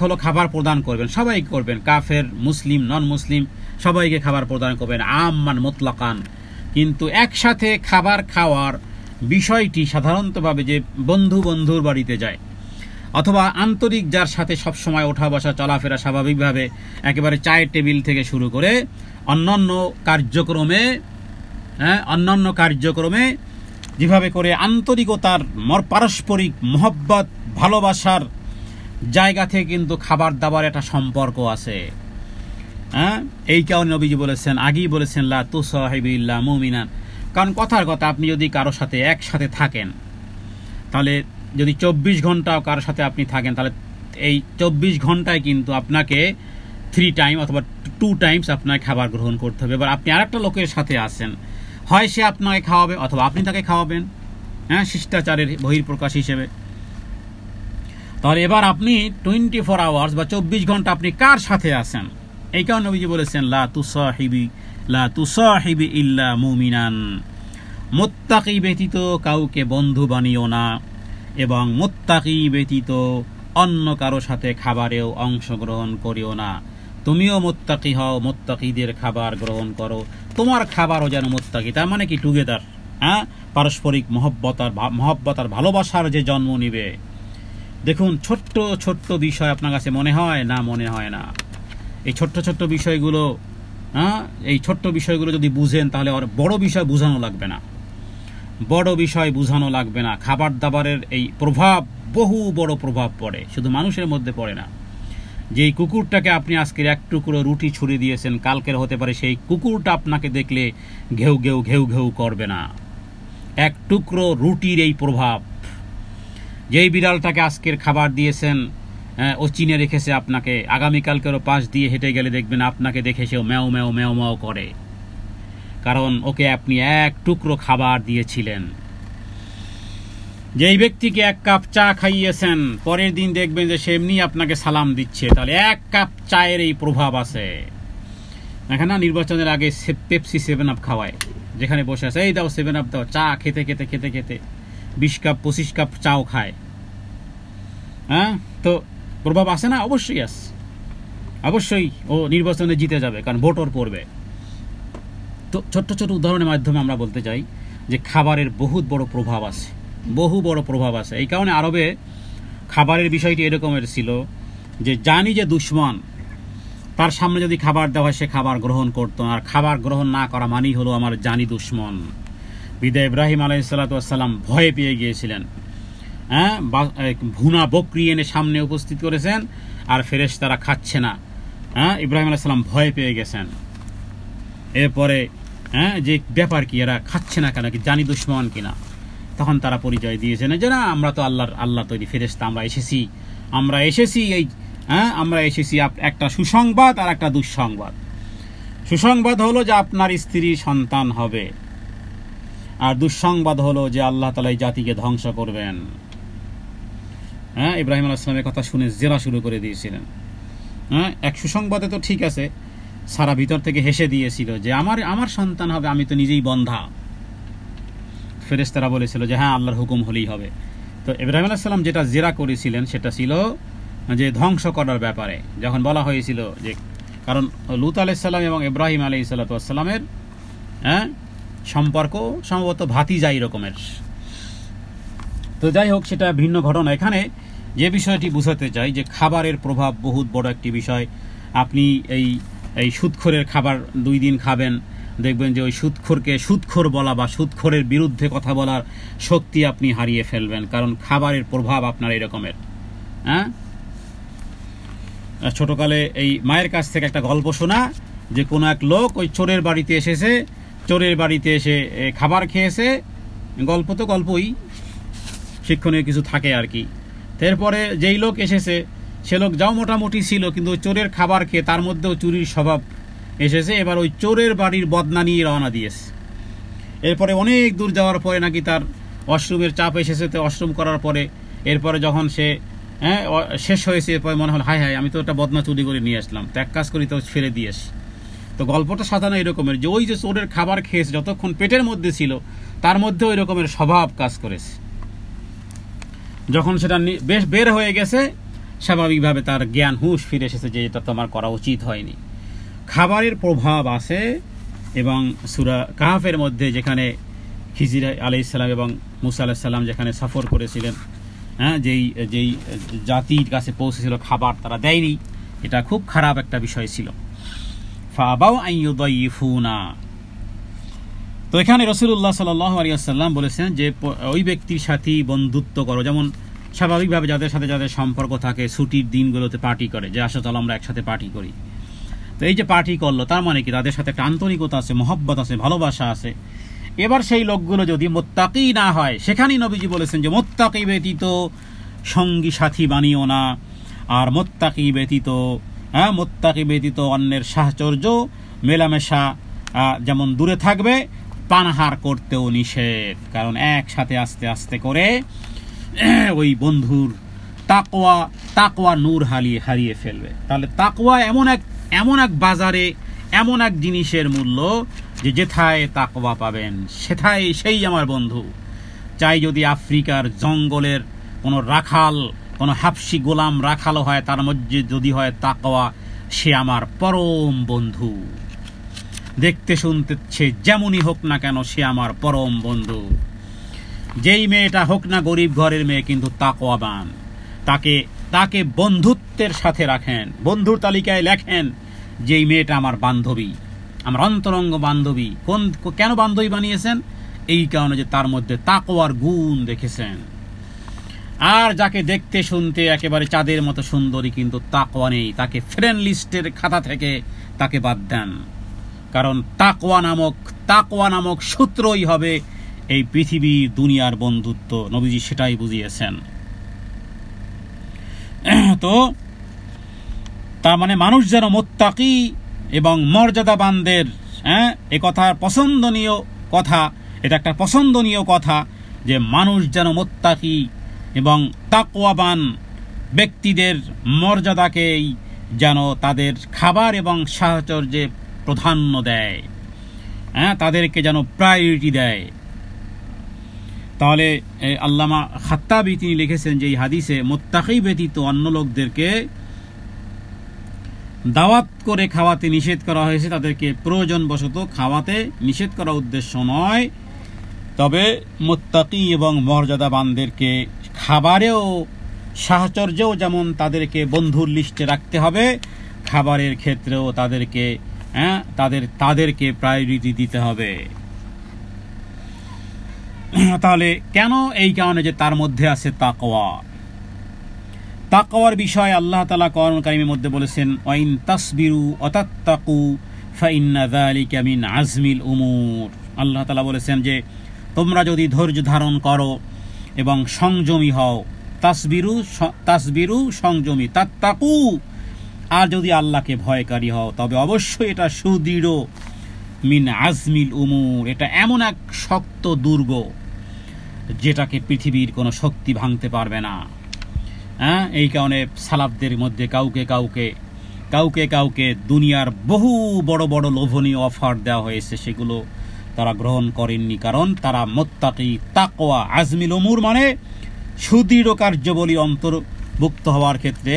হলো খাবার প্রদান করবেন, সবাই করবেন, কাফের, মুসলিম, নন মুসলিম সবাইকে খাবার প্রদান করবেন, আম্মান মুতলাকান। কিন্তু একসাথে খাবার খাওয়ার বিষয়টি সাধারণতভাবে যে বন্ধুর বাড়িতে যায়, অথবা আন্তরিক যার সাথে সবসময় ওঠা বসা চলাফেরা স্বাভাবিকভাবে, একেবারে চায়ের টেবিল থেকে শুরু করে অন্যান্য কার্যক্রমে যেভাবে করে আন্তরিকতার, পারস্পরিক মহব্বত, ভালোবাসার জায়গা থেকে কিন্তু খাবার দাবার একটা সম্পর্ক আছে। এই কারণে নবীজি বলেছেন, আগেই বলেছেন লা তুসাহিবু ইল্লা মুমিনান। কারণ কথার কথা, আপনি যদি কারো সাথে একসাথে থাকেন, তাহলে যদি 24 ঘন্টাও কারোর সাথে আপনি থাকেন, তাহলে এই 24 ঘন্টায় কিন্তু আপনাকে 3 টাইম অথবা 2 টাইমস আপনাকে খাবার গ্রহণ করতে হবে। এবার আপনি আরেকটা লোকের সাথে আছেন, হয় সে আপনাকে খাওয়াবে অথবা আপনি তাকে খাওয়াবেন, শিষ্টাচারের বহিঃপ্রকাশ হিসেবে। তাহলে এবার আপনি 24 আওয়ার্স বা 24 ঘন্টা আপনি কার সাথে আছেন? এই কারণে নবীজি বলেছেন লা তুসাহিবি ইল্লা মুমিনান, মুত্তাকি ব্যতীত কাউকে বন্ধু বানিও না, এবং মুত্তাকি ব্যতীত অন্য কারো সাথে খাবারেও অংশগ্রহণ করিও না। তুমিও মুত্তাকি হও, মুত্তাকিদের খাবার গ্রহণ করো, তোমার খাবারও যেন মুত্তাকি। তার মানে কি? টুগেদার, পারস্পরিক মহব্বত আর ভালোবাসার যে জন্ম নিবে। দেখুন, ছোট্ট বিষয় আপনার কাছে মনে হয় না? মনে হয় না। এই ছোট্ট বিষয়গুলো যদি বুঝেন তাহলে আর বড় বিষয় বুঝানো লাগবে না। খাবার দাবারের এই প্রভাব, বহু বড় প্রভাব পড়ে, শুধু মানুষের মধ্যে পড়ে না। যেই কুকুরটাকে আপনি আজকের এক টুকরো রুটি ছুঁড়ে দিয়েছেন, কালকের হতে পারে সেই কুকুরটা আপনাকে দেখলে ঘেউ ঘেউ করবে না। এক টুকরো রুটির এই প্রভাব। যেই বিড়ালটাকে আজকের খাবার দিয়েছেন, ও চিনে রেখেছে আপনাকে, আগামীকালকেরও পাশ দিয়ে হেঁটে গেলে দেখবেন আপনাকে দেখে সেও ম্যাও ম্যাও ম্যাও ম্যাও করে, কারণ ওকে আপনি এক টুকরো খাবার দিয়েছিলেন। যেই ব্যক্তিকে 1 কাপ চা খাইয়েছেন, পরের দিন দেখবেন যে সে এমনি আপনাকে সালাম দিচ্ছে। তাহলে 1 কাপ চায়ের এই প্রভাব আছে। এখানে নির্বাচনের আগে পেপসি 7 আপ খাওয়ায়, যেখানে বসে আছে, এই দাও 7 আপ দাও, চা খেতে 20 কাপ 25 কাপ চাও খায়। তো প্রভাব আছে না? অবশ্যই আছে, অবশ্যই ও নির্বাচনে জিতে যাবে, কারণ ভোটর পড়বে। তো ছোট্ট উদাহরণের মাধ্যমে আমরা বলতে চাই যে খাবারের বহু বড় প্রভাব আছে। এই কারণে আরবে খাবারের বিষয়টি এরকমের ছিল যে জানি যে দুশ্মন, তার সামনে যদি খাবার দেওয়া হয় সে খাবার গ্রহণ করতো না, আর খাবার গ্রহণ না করা মানেই হলো আমার জানি দুশ্মন। বিদায় ইব্রাহিম আলাইহিস সালাতু ওয়াস সালাম ভয়ে পেয়ে গিয়েছিলেন। ভুনা বকরি এনে সামনে উপস্থিত করেছেন, আর ফেরেশতারা খাচ্ছে না। ইব্রাহিম আলাইহিস সালাম ভয় পেয়ে গেছেন। এরপরে যে ব্যাপার কি, এরা খাচ্ছে না কেন, কি জানি দুশমন কিনা। তখন তারা পরিচয় দিয়েছেন যে না, আমরা তো আল্লাহ তৈরি ফেরেশতা, আমরা এসেছি একটা সুসংবাদ আর একটা দুঃসংবাদ। সুসংবাদ হলো যে আপনার স্ত্রী সন্তান হবে, আর দুঃসংবাদ হলো যে আল্লাহ তাআলা এই জাতিকে ধ্বংস করবেন। ইব্রাহিম আলাইহিস সালামের কথা শুনে জেরা শুরু করে দিয়েছিলেন। এক সুসংবাদে তো ঠিক আছে, সারা ভিতর থেকে হেসে দিয়েছিল যে আমার সন্তান হবে, আমি তো নিজেই বন্ধা। ফেরেশতারা বলেছিল যে হ্যাঁ, আল্লাহর হুকুম হলেই হবে। তো ইব্রাহিম আলাইহিস সালাম যেটা জেরা করেছিলেন সেটা ছিল যে ধ্বংস করার ব্যাপারে। যখন বলা হয়েছিল যে, কারণ লূত আলাইহিস সালাম এবং ইব্রাহিম আলাইহিস সালামের সম্পর্ক সম্ভবত ভাতিজাই রকমের। তো যাই হোক, সেটা ভিন্ন ঘটনা। এখানে যে বিষয়টি বুঝাতে চাই যে খাবারের প্রভাব বহুত বড় একটি বিষয়। আপনি এই সুদখোরের খাবার 2 দিন খাবেন, দেখবেন যে ওই সুদখোরকে সুদখোর বলা বা সুদখোরের বিরুদ্ধে কথা বলার শক্তি আপনি হারিয়ে ফেলবেন, কারণ খাবারের প্রভাব আপনার এরকমের। ছোটকালে এই মায়ের কাছ থেকে একটা গল্প শোনা যে কোনো এক লোক ওই চোরের বাড়িতে এসেছে, চোরের বাড়িতে এসে খাবার খেয়েছে। গল্প তো গল্পই, শিক্ষণীয় কিছু থাকে আর কি। এরপরে যেই লোক এসেছে সে লোক যাও মোটামুটি ছিল, কিন্তু ওই চোরের খাবার খেয়ে তার মধ্যেও চুরির স্বভাব এসেছে। এবার ওই চোরের বাড়ির বদনা নিয়ে রওনা দিয়েছে। এরপরে অনেক দূর যাওয়ার পরে নাকি তার অশ্রুমের চাপ এসেছে। তো অশ্রুম করার পরে এরপরে যখন সে শেষ হয়েছে, এরপরে মনে হল হায় হায়, আমি তো একটা বদনা চুরি করে নিয়ে আসলাম, তো এক কাজ করি তো ফেলে দিয়েছি। তো গল্পটা সাজানো এরকমের যে ওই যে চোরের খাবার খেয়েছে, যতক্ষণ পেটের মধ্যে ছিল তার মধ্যে ওই রকমের স্বভাব কাজ করেছে। যখন সেটা বেশ বের হয়ে গেছে, স্বাভাবিকভাবে তার জ্ঞান হুঁশ ফিরে এসেছে যে এটা তো আমার করা উচিত হয়নি। খাবারের প্রভাব আছে। এবং সূরা কাহফের মধ্যে যেখানে খিজির আলাইহিস সালাম এবং মুসা আলাইহিস সালাম যেখানে সফর করেছিলেন, যেই জাতির কাছে পৌঁছেছিল খাবার তারা দেয়নি, এটা খুব খারাপ একটা বিষয় ছিল। ফাবাউ আন ইউদাইফুনা। তো এখানে রাসূলুল্লাহ সাল্লাল্লাহু আলাইহি ওয়াসাল্লাম বলেছেন যে ওই ব্যক্তির সাথে বন্ধুত্ব করো, যেমন স্বাভাবিকভাবে যাদের সাথে যাদের সম্পর্ক থাকে ছুটির দিনগুলোতে পার্টি করে, যে আসলে চলো আমরা একসাথে পার্টি করি। তো এই যে পার্টি করলো, তার মানে কি তাদের সাথে একটা আন্তরিকতা আছে, মহব্বত আছে, ভালোবাসা আছে। এবার সেই লোকগুলো যদি মুত্তাকি না হয়, সেখানেই নবীজি বলেছেন যে মুত্তাকি ব্যতীত সঙ্গী সাথী বানিও না, আর মুত্তাকি ব্যতীত অন্যের সাহচর্য মেলামেশা যেমন দূরে থাকবে, পানাহার করতেও নিষেধ। কারণ একসাথে আস্তে আস্তে করে ওই বন্ধুর তাকওয়া নূর হারিয়ে ফেলবে। তাহলে তাকওয়া এমন এক বাজারে, এমন এক জিনিসের মূল্য যে যেথায় তাকওয়া পাবেন সেই আমার বন্ধু। চাই যদি আফ্রিকার জঙ্গলের কোনো রাখাল, কোনো হাবশি গোলাম রাখালও হয়, তার মধ্যে যদি হয় তাকওয়া, সে আমার পরম বন্ধু। দেখতে শুনতে সে যেমনই হোক না কেন, সে আমার পরম বন্ধু। যেই মেয়েটা হোক না গরিব ঘরের মেয়ে, কিন্তু তাকওয়াবান, তাকে বন্ধুত্বের সাথে রাখেন, বন্ধুর তালিকায় লেখেন যেই মেয়েটা আমার বান্ধবী, আমার অন্তরঙ্গ বান্ধবী। কেন বান্ধবী বানিয়েছেন? এই কারণে যে তার মধ্যে তাকওয়ার গুণ দেখেছেন। আর যাকে দেখতে শুনতে একেবারে চাঁদের মতো সুন্দরী কিন্তু তাকওয়া নেই, তাকে ফ্রেন্ড লিস্টের খাতা থেকে তাকে বাদ দেন। কারণ তাকওয়া নামক সূত্রই হবে এই পৃথিবী দুনিয়ার বন্ধুত্ব। নবীজি সেটাই বুঝিয়েছেন। তো তার মানে মানুষ যেন মুত্তাকি এবং মর্যাদাবানদের, এ কথার পছন্দনীয় কথা, এটা একটা পছন্দনীয় কথা যে মানুষ যেন মুত্তাকি এবং তাকওয়াবান ব্যক্তিদের মর্যাদাকেই যেন তাদের খাবার এবং সাহচর্যে প্রাধান্য দেয়, তাদেরকে যেন প্রায়োরিটি দেয়। তাহলে আল্লামা খাত্তাবী তিনি লিখেছেন যে এই হাদিসে মুত্তাকি ব্যতীত অন্য লোকদেরকে দাওয়াত করে খাওয়াতে নিষেধ করা হয়েছে, তাদেরকে প্রয়োজনবশত খাওয়াতে নিষেধ করা উদ্দেশ্য নয়। তবে মুত্তাকি এবং মর্যাদাবানদেরকে খাবারেও সাহচর্যেও যেমন তাদেরকে বন্ধুর লিস্টে রাখতে হবে, খাবারের ক্ষেত্রেও তাদেরকে প্রায়োরিটি দিতে হবে। তাহলে কেন? এই কারণে যে তার মধ্যে আছে তাকওয়া। তাকওয়ার বিষয় আল্লাহ তাআলা কোরআন কারীমের মধ্যে বলেছেন, ওয়াইন তাসবিরু ওয়া তাত্তাকু ফাইন্না যালিকা মিন আজমিল উমুর। আল্লাহ তাআলা বলেছেন যে তোমরা যদি ধৈর্য ধারণ করো এবং সংযমী হও, তাসবিরু সংযমী, তাত্তাকু আর যদি আল্লাহকে ভয়কারী হও, তবে অবশ্যই এটা সুদৃঢ় মিন আজমিল উমুর, এটা এমন এক শক্ত দুর্গ যেটাকে পৃথিবীর কোনো শক্তি ভাঙতে পারবে না। এই কারণে সালাফদের মধ্যে কাউকে কাউকে দুনিয়ার বহু বড় বড় লোভনীয় অফার দেওয়া হয়েছে, সেগুলো তারা গ্রহণ করেননি, কারণ তারা মুত্তাকি, তাকওয়া, আজমিল উমুর মানে সুদৃঢ় কার্যবলী অন্তর্ভুক্ত হওয়ার ক্ষেত্রে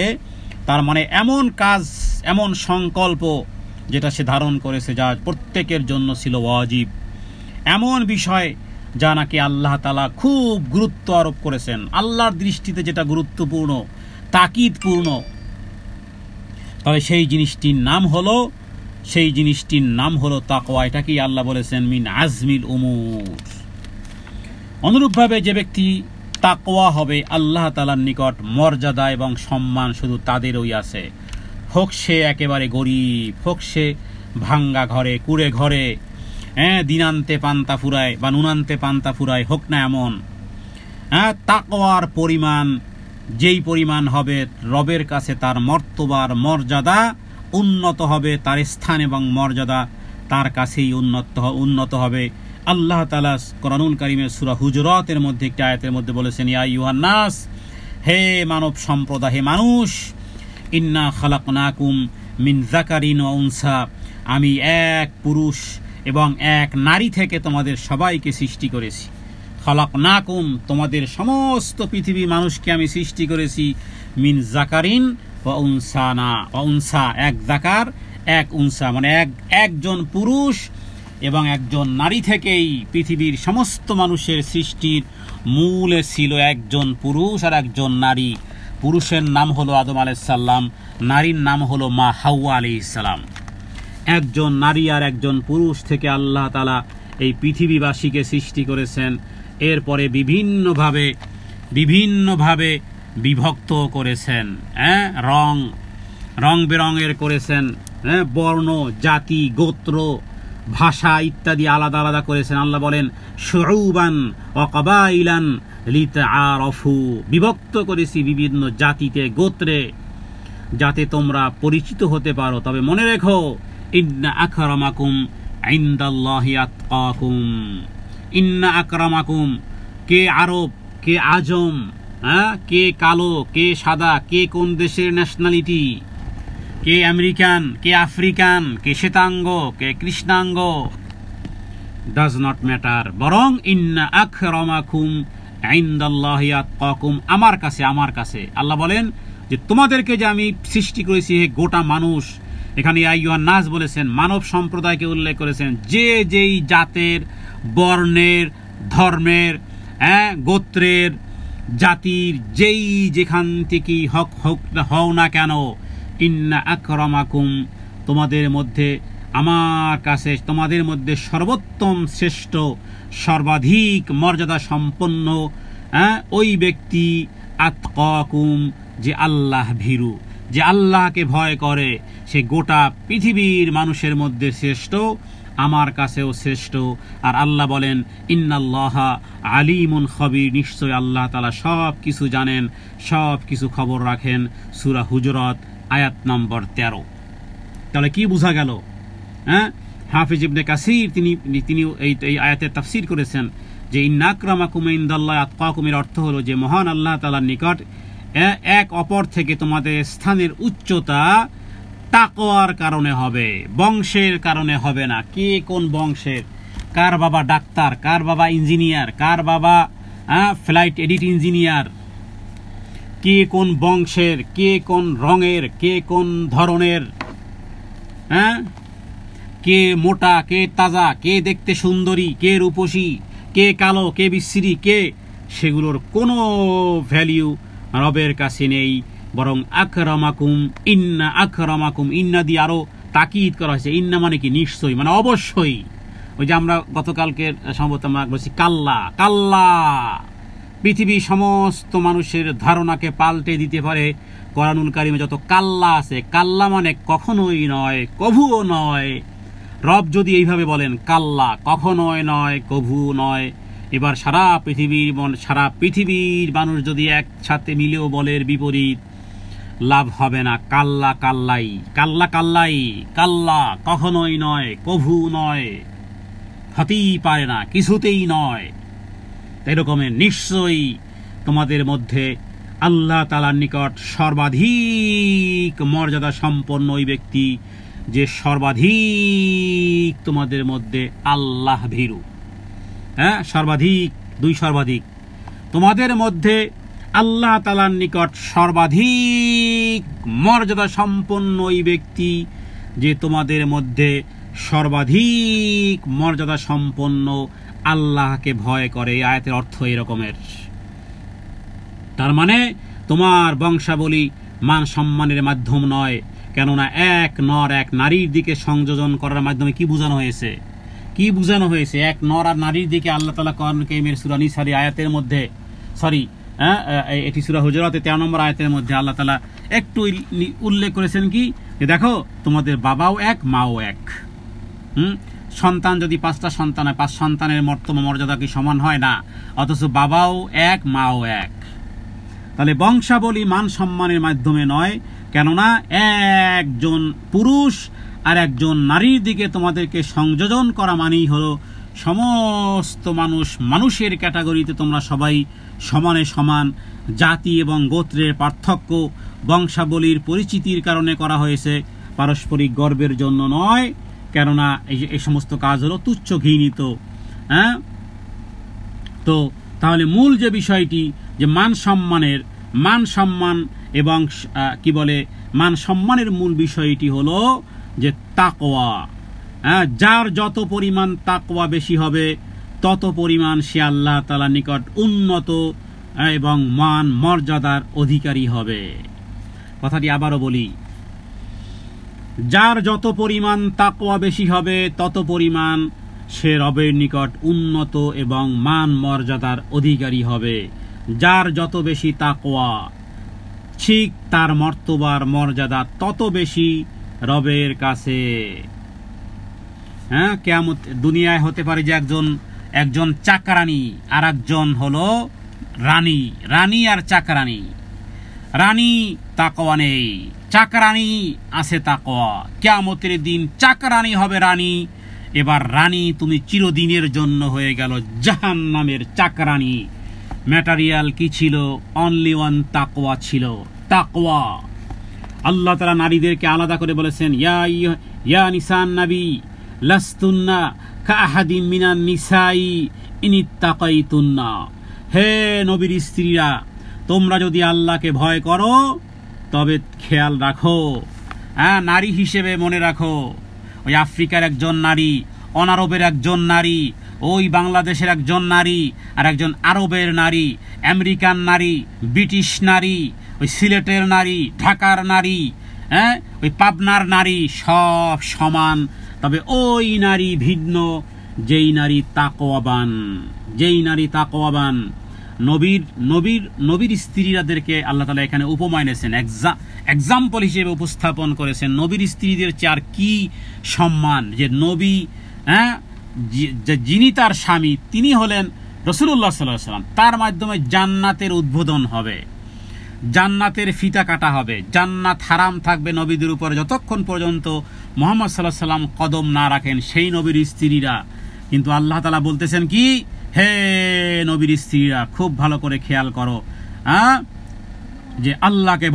তার মানে এমন কাজ, এমন সংকল্প যেটা সে ধারণ করেছে যা প্রত্যেকের জন্য ছিল ওয়াজিব, এমন বিষয় যা নাকি আল্লাহ তাআলা খুব গুরুত্ব আরোপ করেছেন, আল্লাহর দৃষ্টিতে যেটা গুরুত্বপূর্ণ, তাকিদপূর্ণ। তবে সেই জিনিসটির নাম হলো তাকওয়া। এটাকেই আল্লাহ বলেছেন মিন আজমিল উমুর। অনুরূপভাবে যে ব্যক্তি তাকওয়া হবে, আল্লাহ তাআলার নিকট মর্যাদা এবং সম্মান শুধু তাদেরই আছে, হোক সে একেবারে গরিব, হোক সে ভাঙ্গা ঘরে, কুড়ে ঘরে, দিনান্তে পান্তা ফুরায় বা নুনান্তে পান্তা ফুরায় হোক না এমন। তাকওয়ার পরিমাণ যেই পরিমাণ হবে, রবের কাছে তার মর্তবার মর্যাদা উন্নত হবে, তার স্থান এবং মর্যাদা তার কাছেই উন্নত হবে। আল্লাহ তাআলা কোরআনুল কারীমের সূরা হুজুরাতের মধ্যে একটি আয়াতের মধ্যে বলেছেন, ইয়া আইয়ুহান নাস, হে মানব সম্প্রদায়, হে মানুষ, ইন্না খালাকনাকুম মিন যাকারিন ওয়া উনসা, আমি এক পুরুষ এবং এক নারী থেকে তোমাদের সবাইকে সৃষ্টি করেছি। খালাকনাকুম, তোমাদের সমস্ত পৃথিবী মানুষকে আমি সৃষ্টি করেছি, মিন যাকারিন ওয়া উনসা, এক যাকার এক উনসা, মানে একজন পুরুষ এবং একজন নারী থেকেই পৃথিবীর সমস্ত মানুষের সৃষ্টির মূলে ছিল একজন পুরুষ আর একজন নারী। পুরুষের নাম হলো আদম আলাইহিস সালাম, নারীর নাম হলো মা হাওয়া আলাইহিস সালাম। একজন নারী আর একজন পুরুষ থেকে আল্লাহ তাআলা এই পৃথিবীবাসীকে সৃষ্টি করেছেন। এরপরে বিভিন্নভাবে বিভক্ত করেছেন, রং বেরঙের করেছেন, বর্ণ, জাতি, গোত্র, ভাষা ইত্যাদি আলাদা আলাদা করেছেন। আল্লাহ বলেন শুউবান ওয়া কাবাইলান লিতাআরাফু, বিভক্ত করেছি বিভিন্ন জাতিতে, গোত্রে, যাতে তোমরা পরিচিত হতে পারো। তবে মনে রেখো, ইন্না আকরামাকুম ইনদাল্লাহি আতকাকুম। ইন্না আকরামাকুম, কে আরব, কে আজম, কে কালো, কে সাদা, কে কোন দেশের ন্যাশনালিটি, কে আমেরিকান, কে আফ্রিকান, কে শ্বেতাঙ্গ, কে কৃষ্ণাঙ্গ, ডাজ নট ম্যাটার, বরং ইন্না আকরামাকুম ইনদাল্লাহি আতকাকুম, আমার কাছে আল্লাহ বলেন যে তোমাদেরকে যে আমি সৃষ্টি করেছি হে গোটা মানুষ, এখানে আইয়ুহান নাস বলেছেন, মানব সম্প্রদায়কে উল্লেখ করেছেন, যে যেই জাতের, বর্ণের, ধর্মের, গোত্রের, জাতির, যেই যেখান থেকেই হও না কেন, ইন্না আকরামাকুম, তোমাদের মধ্যে আমার কাছে তোমাদের মধ্যে সর্বোত্তম, শ্রেষ্ঠ, সর্বাধিক মর্যাদা সম্পন্ন ওই ব্যক্তি, আতকাকুম, যে আল্লাহ ভীরু, যে আল্লাহকে ভয় করে, সে গোটা পৃথিবীর মানুষের মধ্যে শ্রেষ্ঠ, আমার কাছেও শ্রেষ্ঠ। আর আল্লাহ বলেন ইন্নাল্লাহা আলিমুন খবীর, নিশ্চয় আল্লাহ তাআলা সব কিছু জানেন, সব কিছু খবর রাখেন। সূরা হুজুরাত আয়াত নম্বর 13। তাহলে কি বোঝা গেল? হাফিজ ইবনে কাসির তিনি এই আয়াতের তাফসীর করেছেন যে ইন্না আকরামাকুম ইনদাল্লাহি আতকাকুম, এর অর্থ হলো যে মহান আল্লাহ তাআলার নিকট এক অপর থেকে তোমাদের স্থানের উচ্চতা তাকওয়ার কারণে হবে, বংশের কারণে হবে না। কে কোন বংশের, কার বাবা ডাক্তার, কার বাবা ইঞ্জিনিয়ার, কার বাবা ফ্লাইট এডিট ইঞ্জিনিয়ার, কে কোন বংশের, কে কোন রঙের, কে কোন ধরনের, কে মোটা, কে তাজা, কে দেখতে সুন্দরী, কে রূপসী, কে কালো, কে বিশ্রী, কে, সেগুলোর কোনো ভ্যালিউ রবের কাছে নেই। বরং আকরামাকুম, ইন্না আকরামাকুম, ইন্না দিয়ে আরো তাকিদ করা হয়েছে। ইন্না মানে কি? নিশ্চয়ই, মানে অবশ্যই, ওই যে আমরা গতকালকে সম্ভবত আমরা বলছি কাল্লা কাল্লা, পৃথিবীর সমস্ত মানুষের ধারণাকে পাল্টে দিতে পারে কোরআনুল কারিমে যত কাল্লা আছে। কাল্লা মানে কখনোই নয়, কভুও নয়। রব যদি এইভাবে বলেন কাল্লা, কখনোই নয়, কভু নয়, এবার সারা পৃথিবীর মানুষ যদি একসাথে মিলেও বলে বিপরীত, লাভ হবে না। কাল্লা কাল্লাই, কাল্লা কাল্লাই, কাল্লা কখনোই নয়, কভু নয়, হতেই পারে না, কিছুতেই নয়। এরকমের নিশ্চয়ই তোমাদের মধ্যে আল্লাহ তাআলার নিকট সর্বাধিক মর্যাদা সম্পন্ন ওই ব্যক্তি যে সর্বাধিক তোমাদের মধ্যে আল্লাহ ভীরু। হ্যাঁ, সর্বাধিক, দুই সর্বাধিক। তোমাদের মধ্যে আল্লাহ তাআলার নিকট সর্বাধিক মর্যাদা সম্পন্ন ওই ব্যক্তি যে তোমাদের মধ্যে সর্বাধিক মর্যাদা সম্পন্ন আল্লাহকে ভয় করে। এই আয়াতের অর্থ এরকমের। তার মানে তোমার বংশাবলী মান সম্মানের মাধ্যম নয়, কেননা এক নর এক নারীর দিকে সংযোজন করার মাধ্যমে কি বোঝানো হয়েছে? কি বোঝানো হয়েছে? এক নর আর নারীর দিকে আল্লাহ তাআলা কোরআন কারীমের সূরা নিসার আয়াতের মধ্যে, এটি সূরা হুজুরাতের 13 নম্বর আয়াতের মধ্যে আল্লাহ তাআলা একটু উল্লেখ করেছেন কি, যে দেখো তোমাদের বাবাও এক, মাও এক। সন্তান যদি 5টা সন্তান হয়, 5 সন্তানের মর্যাদা কি সমান হয়? না। অথচ বাবাও এক, মাও এক। তাহলে বংশাবলী মান সম্মানের মাধ্যমে নয়, কেননা একজন পুরুষ আর একজন নারীর দিকে তোমাদেরকে সংযোজন করা মানেই হলো সমস্ত মানুষের ক্যাটাগরিতে তোমরা সবাই সমানে সমান। জাতি এবং গোত্রের পার্থক্য বংশাবলীর পরিচিতির কারণে করা হয়েছে, পারস্পরিক গর্বের জন্য নয়, কেননা এই সমস্ত কাজ হলো তুচ্ছ ঘৃণিত। হ্যাঁ, তো তাহলে মূল যে বিষয়টি, যে মান সম্মান এবং কি বলে মান সম্মানের মূল বিষয়টি হলো যে তাকওয়া। যার যত পরিমাণ তাকওয়া বেশি হবে তত পরিমাণ সে আল্লাহ তাআলার নিকট উন্নত এবং মান মর্যাদার অধিকারী হবে। কথাটি আবারও বলি, যার যত পরিমাণ তাকওয়া বেশি হবে তত পরিমাণ সে রবের নিকট উন্নত এবং মান মর্যাদার অধিকারী হবে। যার যত বেশি তাকওয়া, ঠিক তার মর্যাদা তত বেশি রবের কাছে। হ্যাঁ, কিয়ামত দুনিয়ায় হতে পারে যে একজন চাকরানী আর একজন হলো রানী, রানী আর চাকরানী। রানী তাকওয়া নেই, চাকরানী আছে তাকওয়া। কিয়ামতের দিন চাকরানী হবে রানী। এবার রানী তুমি চিরদিনের জন্য হয়ে গেল জাহান্নামের চাকরানী। ম্যাটেরিয়াল কি ছিল? অনলি ওয়ান তাকওয়া ছিল, তাকওয়া। আল্লাহ তাআলা নারীদেরকে আলাদা করে বলেছেন, ইয়া নিসান নবী লাস্তুন্না কাআহাদিম মিনান নিসাই ইনিত্তাকাইতুন্না। হে নবীর স্ত্রীরা, তোমরা যদি আল্লাহকে ভয় করো তবে খেয়াল রাখো, নারী হিসেবে মনে রাখো, ওই আফ্রিকার একজন নারী, অনারবের একজন নারী, ওই বাংলাদেশের একজন নারী, আর একজন আরবের নারী, আমেরিকান নারী, ব্রিটিশ নারী, ওই সিলেটের নারী, ঢাকার নারী, ওই পাবনার নারী, সব সমান। তবে ওই নারী ভিন্ন, যেই নারী তাকওয়াবান। নবীর স্ত্রীরাদেরকে আল্লাহ তাআলা এখানে উপমা এনেছেন, এক্সাম্পল হিসেবে উপস্থাপন করেছেন। নবীর স্ত্রীদের চার কি সম্মান, যে নবী, যিনি তার স্বামী, তিনি হলেন রাসূলুল্লাহ সাল্লাল্লাহু আলাইহি ওয়াসাল্লাম। তার মাধ্যমে জান্নাতের উদ্বোধন হবে, জান্নাতের ফিতা কাটা হবে, জান্নাত হারাম থাকবে নবীদের উপরে যতক্ষণ পর্যন্ত মুহাম্মদ সাল্লাল্লাহু আলাইহি ওয়াসাল্লাম কদম না রাখেন সেই নবীর স্ত্রীরা। কিন্তু আল্লাহ তাআলা বলতেছেন কি, হে নবীর স্ত্রীরা, খুব ভালো করে খেয়াল করো, যে আল্লাহকে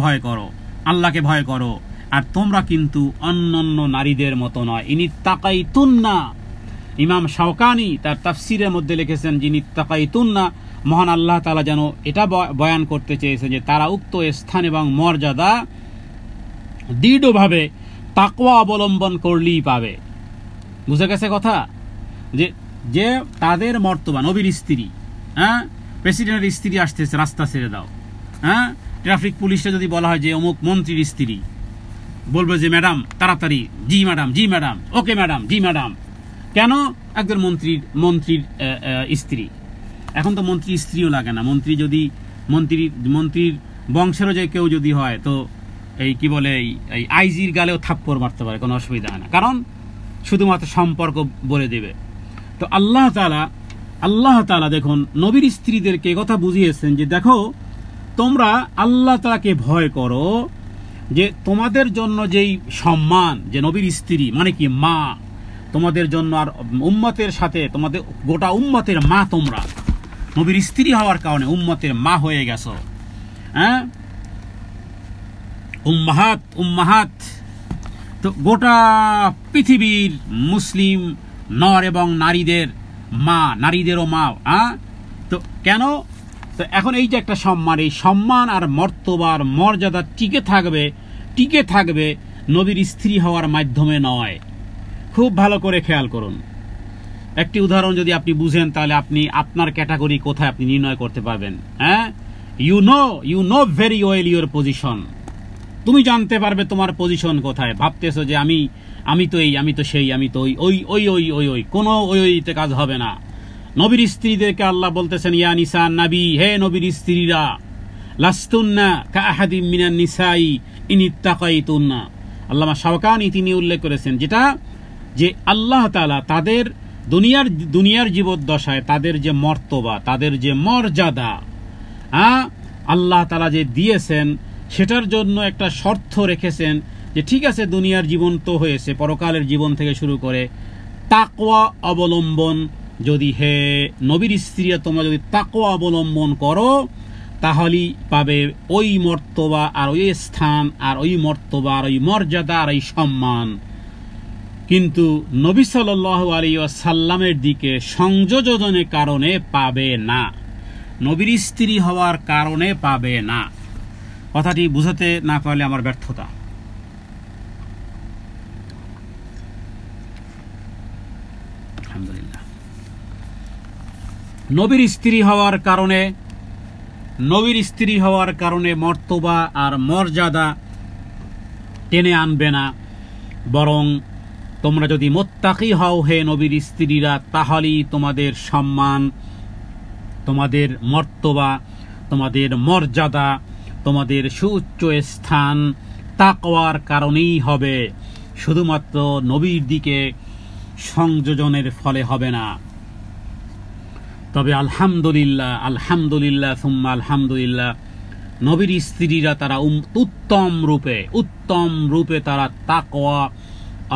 ভয় করো, আর তোমরা কিন্তু অন্যান্য নারীদের মতো নয়। ইনিত্তাকাইতুন্না, ইমাম শাওকানি তার তাফসিরের মধ্যে লিখেছেন, ইনিত্তাকাইতুন্না, মহান আল্লাহ তাআলা যেন এটা বয়ান করতে চেয়েছে যে তারা উক্ত স্থান এবং মর্যাদা দৃঢ়ভাবে তাকওয়া অবলম্বন করলেই পাবে। বুঝে গেছে কথা? যে তাদের মর্তবা, নবীর স্ত্রী, প্রেসিডেন্টের স্ত্রী আসতেছে, রাস্তা ছেড়ে দাও। ট্রাফিক পুলিশে যদি বলা হয় যে অমুক মন্ত্রীর স্ত্রী, বলবে যে ম্যাডাম তাড়াতাড়ি, জি ম্যাডাম, ওকে ম্যাডাম, জি ম্যাডাম। কেন? একজন মন্ত্রীর স্ত্রী। এখন তো মন্ত্রীর স্ত্রীও লাগে না, মন্ত্রীর বংশেরও যে কেউ যদি হয় তো এই কি বলে এই আইজির গালেও থাপ্পড় মারতে পারে, কোনো অসুবিধা হয় না, কারণ শুধুমাত্র সম্পর্ক বলে দেবে। তো আল্লাহ তাআলা দেখুন নবীর স্ত্রীদেরকে কথা বুঝিয়েছেন যে দেখো তোমরা আল্লাহ তাআলাকে ভয় করো, যে তোমাদের জন্য যেই সম্মান, যে নবীর স্ত্রী মানে কি মা, তোমাদের জন্য আর উম্মতের সাথে তোমাদের গোটা উম্মতের মা, তোমরা নবীর স্ত্রী হওয়ার কারণে উম্মতের মা হয়ে গেছো। হ্যাঁ, উম্মাহাত তো গোটা পৃথিবীর মুসলিম নর এবং নারীদের মা, নারীদেরও মা। তো কেন? তো এখন এই যে একটা সম্মান, এই সম্মান আর মর্তবার মর্যাদা টিকে থাকবে নবীর স্ত্রী হওয়ার মাধ্যমে নয়। খুব ভালো করে খেয়াল করুন। একটি উদাহরণ যদি আপনি বুঝেন তাহলে আপনি আপনার ক্যাটাগরি কোথায় আপনি নির্ণয় করতে পারবেন। হ্যাঁ, you know very well your position. তুমি জানতে পারবে তোমার পজিশন কোথায়। ভাবতেছো যে আমি তো এই, আমি তো সেই, আমি তো ওই কোনো ওইতে কাজ হবে না। নবীর স্ত্রীদেরকে আল্লাহ বলতেছেন ইয়া নিসা নবী, হে নবীর স্ত্রীরা, লাস্তুন্না কাআহাদিম মিনান নিসাই ইন ইত্তাকাইতুন্না। আল্লামা শাওকানি তিনি উল্লেখ করেছেন যেটা যে আল্লাহ তাআলা তাদের দুনিয়ার জীবদ্দশায় তাদের যে মর্তবা, তাদের যে মর্যাদা আল্লাহ তাআলা যে দিয়েছেন, সেটার জন্য একটা শর্ত রেখেছেন যে ঠিক আছে দুনিয়ার জীবন তো হয়েছে, পরকালের জীবন থেকে শুরু করে তাকওয়া অবলম্বন যদি হে নবীর স্ত্রীরা তোমরা যদি তাকওয়া অবলম্বন করো তাহলেই পাবে ওই মর্তবা আর ওই স্থান আর ওই মর্তবা আর ওই মর্যাদা আর ওই সম্মান। কিন্তু নবী সাল্লাল্লাহু আলাইহি ওয়াসাল্লামের দিকে সংযোজনের কারণে পাবে না, নবীর স্ত্রী হওয়ার কারণে পাবে না। কথাটি বুঝাতে না পারলে আমার ব্যর্থতা। আলহামদুলিল্লাহ। নবীর স্ত্রী হওয়ার কারণে মর্তবা আর মর্যাদা টেনে আনবে না, বরং তোমরা যদি মুত্তাকি হও হে নবীর স্ত্রীরা, তাহলেই তোমাদের সম্মান, তোমাদের মর্তবা, তোমাদের মর্যাদা, তোমাদের সুউচ্চ স্থান তাকওয়ার কারণেই হবে, শুধুমাত্র নবীর দিকে সংযোজনের ফলে হবে না। তবে আলহামদুলিল্লাহ সুম্মা আলহামদুলিল্লাহ, নবীর স্ত্রীরা তারা উত্তম রূপে তারা তাকওয়া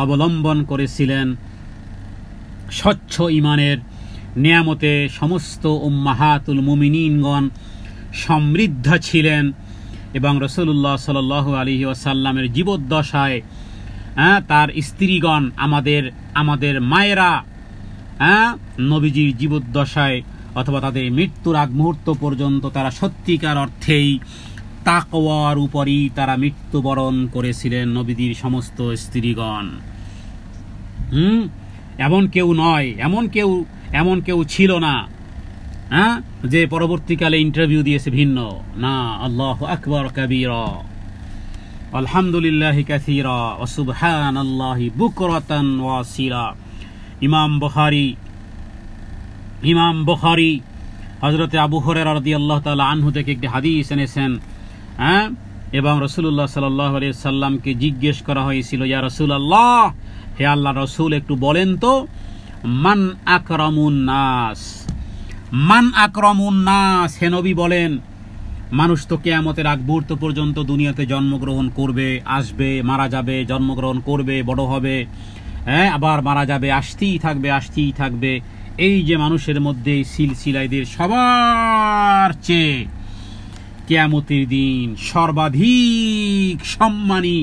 অবলম্বন করেছিলেন, স্বচ্ছ ঈমানের নিয়ামতে সমস্ত উম্মাহাতুল মুমিনিনগণ সমৃদ্ধ ছিলেন এবং রাসূলুল্লাহ সাল্লাল্লাহু আলাইহি ওয়াসাল্লামের জীবদ্দশায় তার স্ত্রীগণ আমাদের মায়েরা নবীজির জীবদ্দশায় অথবা তাদের মৃত্যুর আগ মুহূর্ত পর্যন্ত তারা সত্যিকার অর্থেই তাকওয়ার উপরই তারা মৃত্যুবরণ করেছিলেন, নবীজির সমস্ত স্ত্রীগণ। এমন কেউ ছিল না যে পরবর্তীকালে ইন্টারভিউ দিয়েছে ভিন্ন না। আল্লাহু আকবার কাবীরা, আলহামদুলিল্লাহি কাসীরা ওয়া সুবহানাল্লাহি বুকরাতান ওয়া আসীলা। ইমাম বুখারী হযরতে আবু হুরায়রা রাদিয়াল্লাহু তাআলা আনহু থেকে একটি হাদিস এনেছেন এবং রাসূলুল্লাহ সাল্লাল্লাহু আলাইহি সাল্লামকে জিজ্ঞেস করা হয়েছিল, ইয়া রাসূলুল্লাহ, হে আল্লাহর রাসূল একটু বলেন তো মান আকরামুন নাস, হে নবী বলেন মানুষ তো কিয়ামতের আগ মুহূর্ত পর্যন্ত দুনিয়াতে জন্মগ্রহণ করবে, আসবে, মারা যাবে, জন্মগ্রহণ করবে, বড় হবে, আবার মারা যাবে, আসতেই থাকবে। এই যে মানুষের মধ্যে সিলসিলাদের সবার চেয়ে কিয়ামতের দিন সর্বাধিক সম্মানী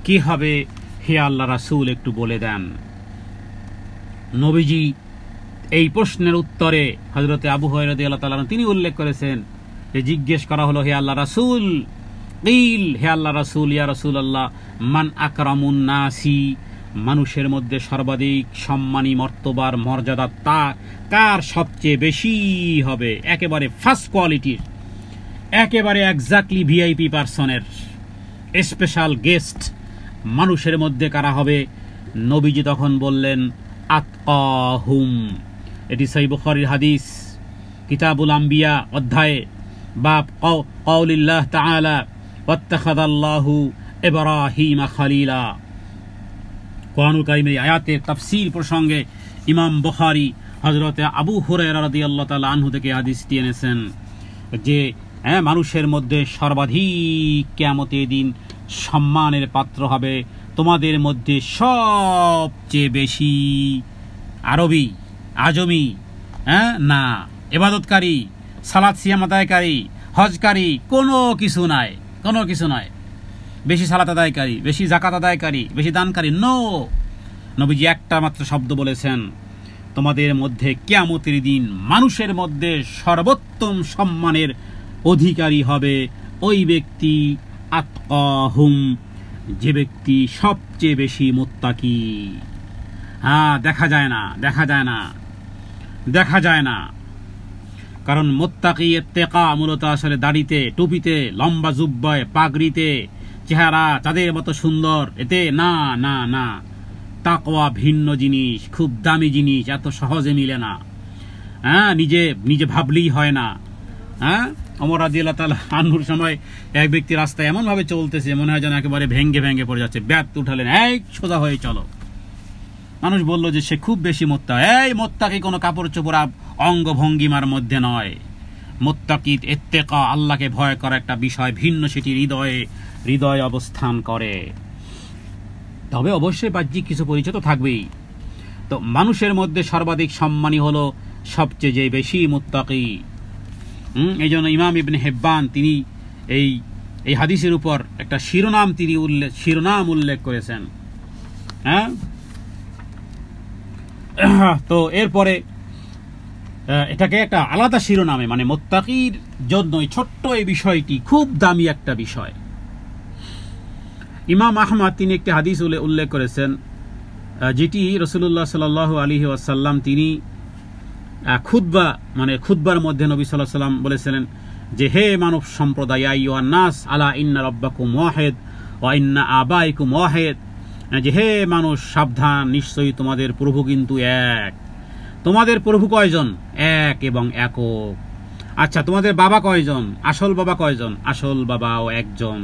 কি হবে, হে আল্লাহ রাসূল একটু বলে দেন। নবীজি এই প্রশ্নের উত্তরে হযরতে আবু হুরায়রা রাদিয়াল্লাহু তাআলা তিনি উল্লেখ করেছেন যে জিজ্ঞেস করা হলো, হে আল্লাহ রাসূল, হে আল্লাহ রাসূল, ইয়া রাসূলুল্লাহ, মান আকরামুন নাসি, মানুষের মধ্যে সর্বাধিক সম্মানী মর্তবার মর্যাদা কার সবচেয়ে বেশি হবে, একেবারে ফার্স্ট কোয়ালিটির, একেবারে এক্স্যাক্টলি ভিআইপি পার্সনের, স্পেশাল গেস্ট মানুষের মধ্যে কারা হবে? নবীজি তখন বললেন আতকাহুম। এটি সহিহ বুখারীর হাদিস, কিতাবুল আম্বিয়া অধ্যায়ে বাব কাউলিল্লাহ তাআলা ওয়াত্তাখাযাল্লাহু ইব্রাহিমা খলিলা। কোরআনুল কারীমের আয়াতের তাফসীর প্রসঙ্গে ইমাম বুখারী হযরত আবু হুরায়রা রাদিয়াল্লাহু তাআলা আনহু থেকে হাদিসটি এনেছেন যে মানুষের মধ্যে সর্বাধিক কিয়ামতের দিন সম্মানের পাত্র হবে তোমাদের মধ্যে সবচেয়ে বেশি আরবি, আজমি, না ইবাদতকারী, সালাত সিয়াম আদায়কারী, হজকারী, কোনো কিছু নয়। বেশি সালাত আদায়কারী, বেশি যাকাত আদায়কারী, বেশি দানকারী, নবীজি একটা মাত্র শব্দ বলেছেন, তোমাদের মধ্যে কিয়ামতের দিন মানুষের মধ্যে সর্বোত্তম সম্মানের অধিকারী হবে ওই ব্যক্তি আতকাহুম, যে ব্যক্তি সবচেয়ে বেশি মুত্তাকি। দেখা যায় না, কারণ মুত্তাকি ইত্তেকা মূলত আসলে দাড়িতে, টুপিতে, লম্বা জুব্বায়, পাগড়িতে, চেহারা যাদের মতো সুন্দর, এতে না। তাকওয়া ভিন্ন জিনিস, খুব দামি জিনিস, এত সহজে মিলে না। নিজে ভাবলেই হয় না। ওমর রাদিয়াল্লাহু তাআলা আনহুর সময় এক ব্যক্তি রাস্তায় এমন ভাবে চলতেছে, মনে হয় যেন একেবারে ভেঙ্গে পড়ে যাচ্ছে। ব্যাত উঠালেন, সোজা হয়ে চলো। মানুষ বলল যে সে খুব বেশি মোত্তাকি কোনো কাপড় চোপড় অঙ্গ ভঙ্গিমার মধ্যে নয়। মুত্তাকি ইত্তেকা, আল্লাহকে ভয় করা একটা বিষয় ভিন্ন, সেটি হৃদয়ে অবস্থান করে। তবে অবশ্যই বাহ্যিক কিছু পরিচয় তো থাকবেই। তো মানুষের মধ্যে সর্বাধিক সম্মানী হলো সবচেয়ে যে বেশি মুত্তাকি। এই জন্য ইমাম ইবনে হিব্বান তিনি এই হাদিসের উপর একটা শিরোনাম উল্লেখ করেছেন। তো এরপরে এটাকে একটা আলাদা শিরোনামে, মানে মুত্তাকির জন্য ছোট্ট এই বিষয়টি খুব দামি একটা বিষয়। ইমাম আহমদ তিনি একটি হাদিস উল্লেখ করেছেন, যেটি রাসূলুল্লাহ সাল্লাল্লাহু আলাইহি ওয়াসাল্লাম তিনি খুতবার মধ্যে নবী সাল্লাল্লাহু আলাইহি ওয়াসাল্লাম বলেছিলেন যে, হে মানব সম্প্রদায়, আইয়ুহান নাস আলা ইন্না রাব্বাকুম ওয়াহিদ ওয়া ইন্না আবাইকুম ওয়াহিদ, যে হে মানুষ সাবধান, নিশ্চয়ই তোমাদের প্রভু কিন্তু এক। তোমাদের প্রভু কয়জন? এক এবং একক। আচ্ছা, তোমাদের বাবা কয়জন? আসল বাবা কয়জন? আসল বাবাও একজন।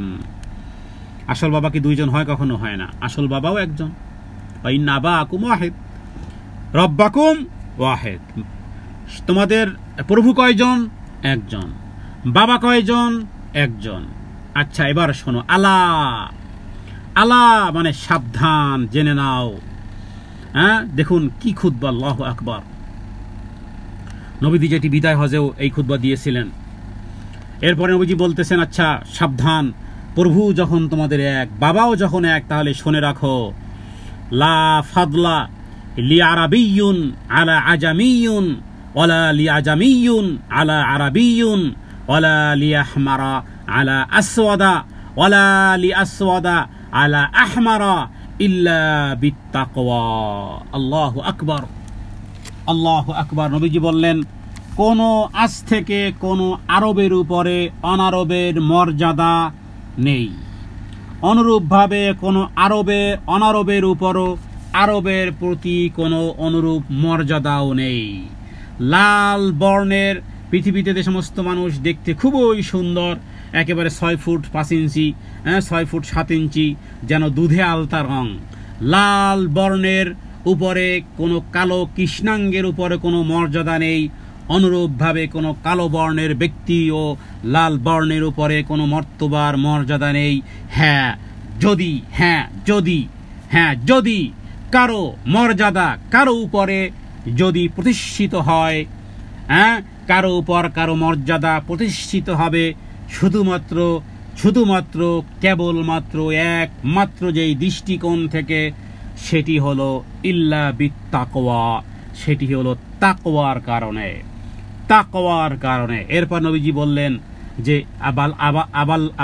আসল বাবা কি দুইজন হয়? কখনো হয় না। আসল বাবাও একজন। ওয়া ইন্না আবাকুম ওয়াহিদ রব্বাকুম ওয়াহিদ। তোমাদের প্রভু কয়জন? একজন। বাবা কয়জন? একজন। আচ্ছা, এবার শোনো, আলা মানে সাবধান, জেনে নাও। দেখুন কি খুতবা, আল্লাহু আকবার। নবীজি যেটি বিদায় হজেও এই খুতবা দিয়েছিলেন। এরপরে নবীজি বলতেছেন, আচ্ছা সাবধান, প্রভু যখন তোমাদের এক, বাবাও যখন এক, তাহলে শুনে রাখো, লা ফাদলা লি আরাবিয়ুন আলা আজামিয়ুন ওয়ালা লি আজামিয়ুন আলা আরাবিয়ুন ওয়ালা লি আহমারা আলা আসওয়াদা ওয়ালা লি আসওয়াদা আলা আহমারা ইল্লা বিত্তাকওয়া। আল্লাহু আকবার, আল্লাহু আকবার। নবীজি বললেন, আজ থেকে কোনো আরবের উপরে অনারবের মর্যাদা নেই। অনুরূপভাবে কোনো অনারবের উপরও আরবের প্রতি কোনো অনুরূপ মর্যাদাও নেই। লাল বর্ণের, পৃথিবীতে যে সমস্ত মানুষ দেখতে খুবই সুন্দর, একেবারে 6 ফুট 5 ইঞ্চি, 6 ফুট 7 ইঞ্চি, যেন দুধে আলতা রং, লাল বর্ণের উপরে কোনো কালো কৃষ্ণাঙ্গের উপরে কোনো মর্যাদা নেই। অনুরূপভাবে কোনো কালো বর্ণের ব্যক্তি ও লাল বর্ণের উপরে কোনো মর্তবার মর্যাদা নেই। যদি কারো মর্যাদা কারো উপরে যদি প্রতিষ্ঠিত হয়, কারো উপর কারো মর্যাদা প্রতিষ্ঠিত হবে শুধুমাত্র কেবলমাত্র একমাত্র যেই দৃষ্টিকোণ থেকে, সেটি হলো ইল্লা বিত্তাকওয়া, সেটি হলো তাকওয়ার কারণে। এরপর নবীজি বললেন যে,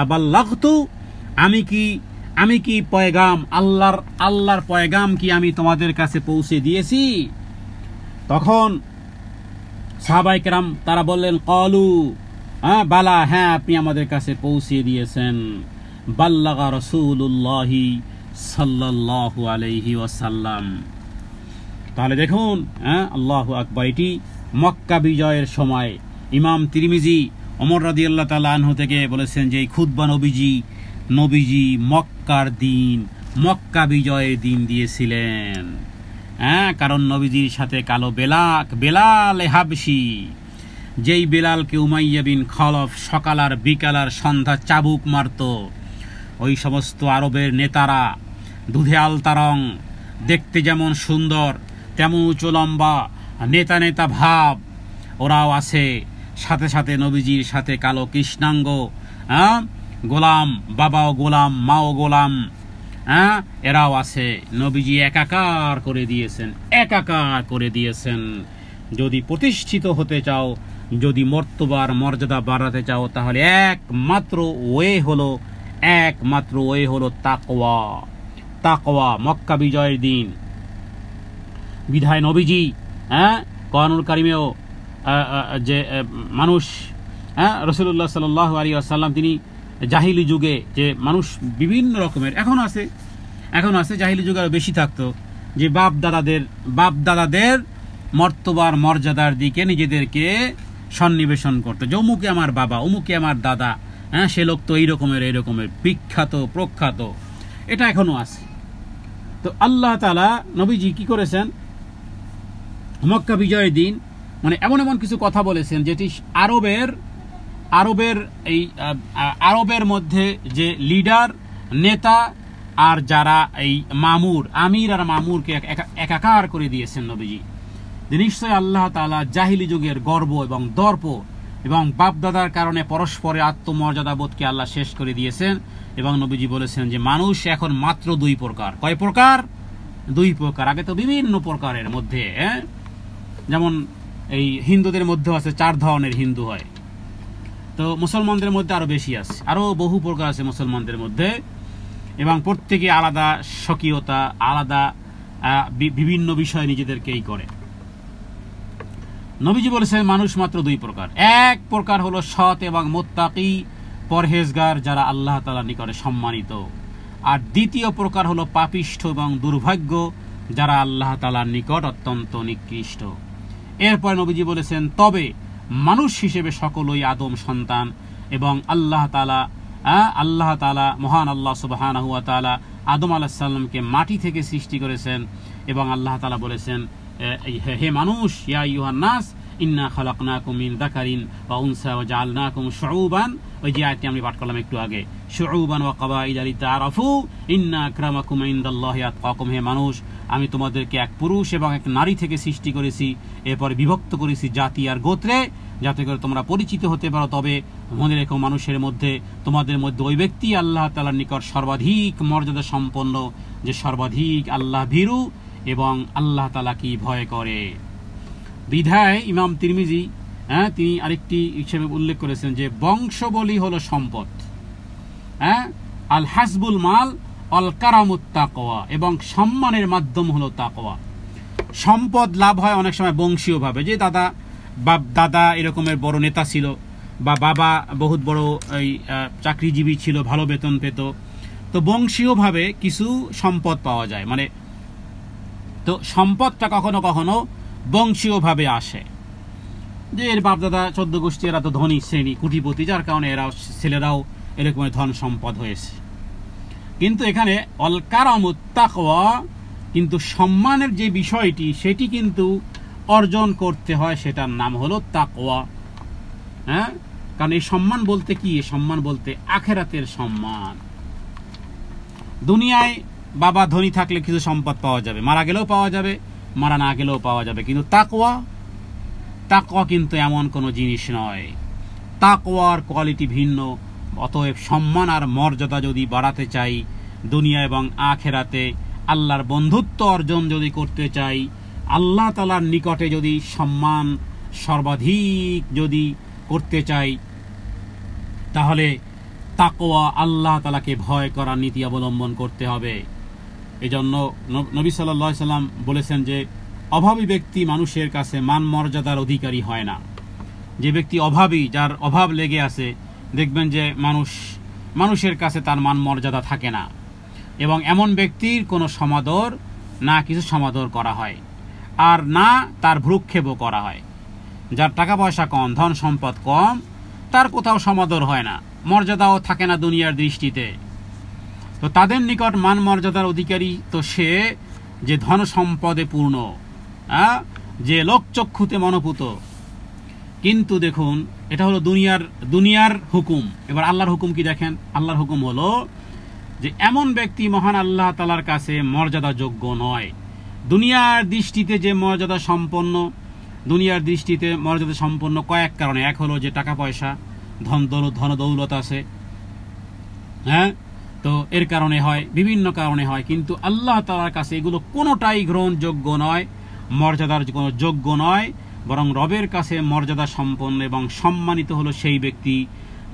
আবাল্লাগতু, আমি কি পয়গাম, আল্লাহর পয়গাম কি আমি তোমাদের কাছে পৌঁছে দিয়েছি? তখন সাহাবায়ে কেরাম তারা বললেন, ক্বালু বালা, হ্যাঁ আপনি আমাদের কাছে পৌঁছে দিয়েছেন। বাল্লাগা রাসূলুল্লাহি সাল্লাল্লাহু আলাইহি ওয়াসাল্লাম। তাহলে দেখুন, আল্লাহু আকবার, এটি মক্কা বিজয়ের সময় ইমাম তিরমিজি ওমর রাদিয়াল্লাহু তাআলা আনহু থেকে বলেছেন যে এই খুতবা নবীজি মক্কা বিজয়ের দিন দিয়েছিলেন। কারণ নবীজির সাথে কালো বেলাল হাবশি, যেই বেলালকে উমাইয়া বিন খলফ সকাল আর বিকাল আর সন্ধ্যা চাবুক মারত, ওই সমস্ত আরবের নেতারা দুধে আলতা রং, দেখতে যেমন সুন্দর তেমন উঁচু লম্বা, নেতা ভাব, ওরাও আছে। সাথে সাথে নবীজির সাথে কালো কৃষ্ণাঙ্গ গোলাম, বাবাও গোলাম, মাও গোলাম, এরাও আছে। নবীজি একাকার করে দিয়েছেন। যদি প্রতিষ্ঠিত হতে চাও, যদি মর্যাদা বাড়াতে চাও, তাহলে একমাত্র ওয়ে হলো তাকওয়া। মক্কা বিজয়ের দিন বিধায় নবীজি কোরআনুল কারিমেও যে মানুষ, রাসূলুল্লাহ সাল্লাল্লাহু আলাইহি ওয়াসাল্লাম, তিনি জাহিলি যুগে যে মানুষ বিভিন্ন রকমের এখন আছে জাহিলি যুগে আরো বেশি থাকতো, যে বাপ দাদাদের মর্যাদার দিকে নিজেদেরকে সন্নিবেশন করতো, যে অমুকে আমার বাবা, অমুকে আমার দাদা, সে লোক তো এই রকমের বিখ্যাত প্রখ্যাত, এটা এখনো আছে। তো আল্লাহ তাআলা নবীজি কি করেছেন, মক্কা বিজয়ের দিন মানে এমন কিছু কথা বলেছেন যেটি আরবের মধ্যে যে লিডার, নেতা আর যারা এই আমির আর মামুরকে একাকার করে দিয়েছেন নবীজি। নিশ্চয় আল্লাহ তাআলা জাহিলি যুগের গর্ব এবং দর্প এবং বাপদাদার কারণে পরস্পরের আত্মমর্যাদাবোধকে আল্লাহ শেষ করে দিয়েছেন। এবং নবীজি বলেছেন যে মানুষ এখন মাত্র দুই প্রকার। কয় প্রকার? দুই প্রকার। আগে তো বিভিন্ন প্রকারের মধ্যে, যেমন এই হিন্দুদের মধ্যে আছে 4 ধরনের হিন্দু হয়, তো মুসলমানদের মধ্যে আরো বেশি আছে, আরো বহু প্রকার আছে মুসলমানদের মধ্যে, এবং প্রত্যেকে আলাদা স্বকীয়তা, আলাদা বিভিন্ন বিষয় নিজেদেরকেই করে। নবীজি বলেছেন মানুষ মাত্র দুই প্রকার। এক প্রকার হলো সৎ এবং মুত্তাকি, পরহেজগার, যারা আল্লাহ তাআলার নিকটে সম্মানিত। আর দ্বিতীয় প্রকার হলো পাপিষ্ঠ এবং দুর্ভাগ্য, যারা আল্লাহ তাআলার নিকট অত্যন্ত নিকৃষ্ট। এরপর নবীজি বলেছেন তবে মানুষ হিসেবে সকলই আদম সন্তান, এবং আল্লাহ তাআলা মহান আল্লাহ সুবহানাহু ওয়া তাআলা আদম আলাইহিস সালামকে মাটি থেকে সৃষ্টি করেছেন। এবং আল্লাহ তাআলা বলেছেন, হে মানুষ, ইয়া আইয়ুহান নাস ইন্না খালাকনাকুম মিন যাকারিন ওয়া উনসা ওয়া জাআলনাকুম শুউবান, ওই যে আয়াতটি আমি পাঠ করলাম একটু আগে, শুউবান ওয়া ক্বাবাইলা লিতাআরাফু ইন্না আকরামাকুম ইনদাল্লাহি আতকাকুম। হে মানুষ, আমি তোমাদেরকে এক পুরুষ এবং এক নারী থেকে সৃষ্টি করেছি, এরপরে বিভক্ত করেছি জাতি আর গোত্রে, যাতে করে তোমরা পরিচিত হতে পারো। তবে মনে রেখো, তোমাদের মধ্যে ওই ব্যক্তি আল্লাহ তাআলার নিকট সর্বাধিক মর্যাদা সম্পন্ন, যে সর্বাধিক আল্লাহ ভীরু এবং আল্লাহ তাআলা কি ভয় করে। বিধায় ইমাম তিরমিজি তিনি আরেকটি হিসেবে উল্লেখ করেছেন যে বংশবলি হলো সম্পদ, আল হাসবুল মাল অল কারামুত তাকওয়া, এবং সম্মানের মাধ্যম হলো তাকওয়া। সম্পদ লাভ হয় অনেক সময় বংশীয় ভাবে, যে দাদা এরকমের বড় নেতা ছিল, বা বাবা বহুত বড় এই চাকরিজীবী ছিল, ভালো বেতন পেত, তো বংশীয় ভাবে কিছু সম্পদ পাওয়া যায়। মানে তো সম্পদটা কখনো কখনো বংশীয় ভাবে আসে, যে এর বাপদাদা 14 গোষ্ঠী এরা তো ধনী শ্রেণী, কোটিপতি, যার কারণে ছেলেরাও এরকমের ধন সম্পদ হয়েছে। কিন্তু এখানে অল কারামুত তাকওয়া, কিন্তু সম্মানের যে বিষয়টি সেটি কিন্তু অর্জন করতে হয়, সেটার নাম হলো তাকওয়া। কারণ এই সম্মান বলতে কি? সম্মান বলতে আখিরাতের সম্মান। দুনিয়ায় বাবা ধনী থাকলে কিছু সম্পদ পাওয়া যাবে, মারা গেলেও পাওয়া যাবে, মারা না গেলেও পাওয়া যাবে, কিন্তু তাকওয়া কিন্তু এমন কোনো জিনিস নয়। তাকওয়ার কোয়ালিটি ভিন্ন। অতএব সম্মান আর মর্যাদা যদি বাড়াতে চাই, দুনিয়া এবং আখিরাতে আল্লাহর বন্ধুত্ব অর্জন যদি করতে চাই, আল্লাহ তাআলার নিকটে যদি সম্মান সর্বাধিক যদি করতে চাই, তাহলে তাকওয়া, আল্লাহ তাআলাকে ভয় করার নীতি অবলম্বন করতে হবে। এজন্য নবী সাল্লাল্লাহু আলাইহি সাল্লাম বলেছেন যে অভাবী ব্যক্তি মানুষের কাছে মান মর্যাদার অধিকারী হয় না। যে ব্যক্তি অভাবী, যার অভাব লেগে আছে, দেখবেন যে মানুষের কাছে তার মান মর্যাদা থাকে না, এবং এমন ব্যক্তির কোনো সমাদর না কিছু সমাদর করা হয়। আর না তার ভ্রুক্ষেপও করা হয়। যার টাকা পয়সা কম, ধন সম্পদ কম, তার কোথাও সমাদর হয় না, মর্যাদাও থাকে না দুনিয়ার দৃষ্টিতে। তো তাদের নিকট মান মর্যাদার অধিকারী তো সে যে ধন সম্পদে পূর্ণ, যে লোকচক্ষুতে মনোপুত। কিন্তু দেখুন, এটা হলো দুনিয়ার হুকুম। এবার আল্লাহর হুকুম কি দেখেন। আল্লাহর হুকুম হলো যে এমন ব্যক্তি মহান আল্লাহ তাআলার কাছে মর্যাদা যোগ্য নয়। দুনিয়ার দৃষ্টিতে যে মর্যাদা সম্পন্ন, দুনিয়ার দৃষ্টিতে মর্যাদা সম্পন্ন কয়েক কারণে। এক হলো যে টাকা পয়সা, ধন দৌলত আছে, তো এর কারণে হয়, বিভিন্ন কারণে হয়। কিন্তু আল্লাহ তাআলার কাছে এগুলো কোনোটাই গ্রহণযোগ্য নয়, মর্যাদার কোনো যোগ্য নয়। বরং রবের কাছে মর্যাদা সম্পন্ন এবং সম্মানিত হলো সেই ব্যক্তি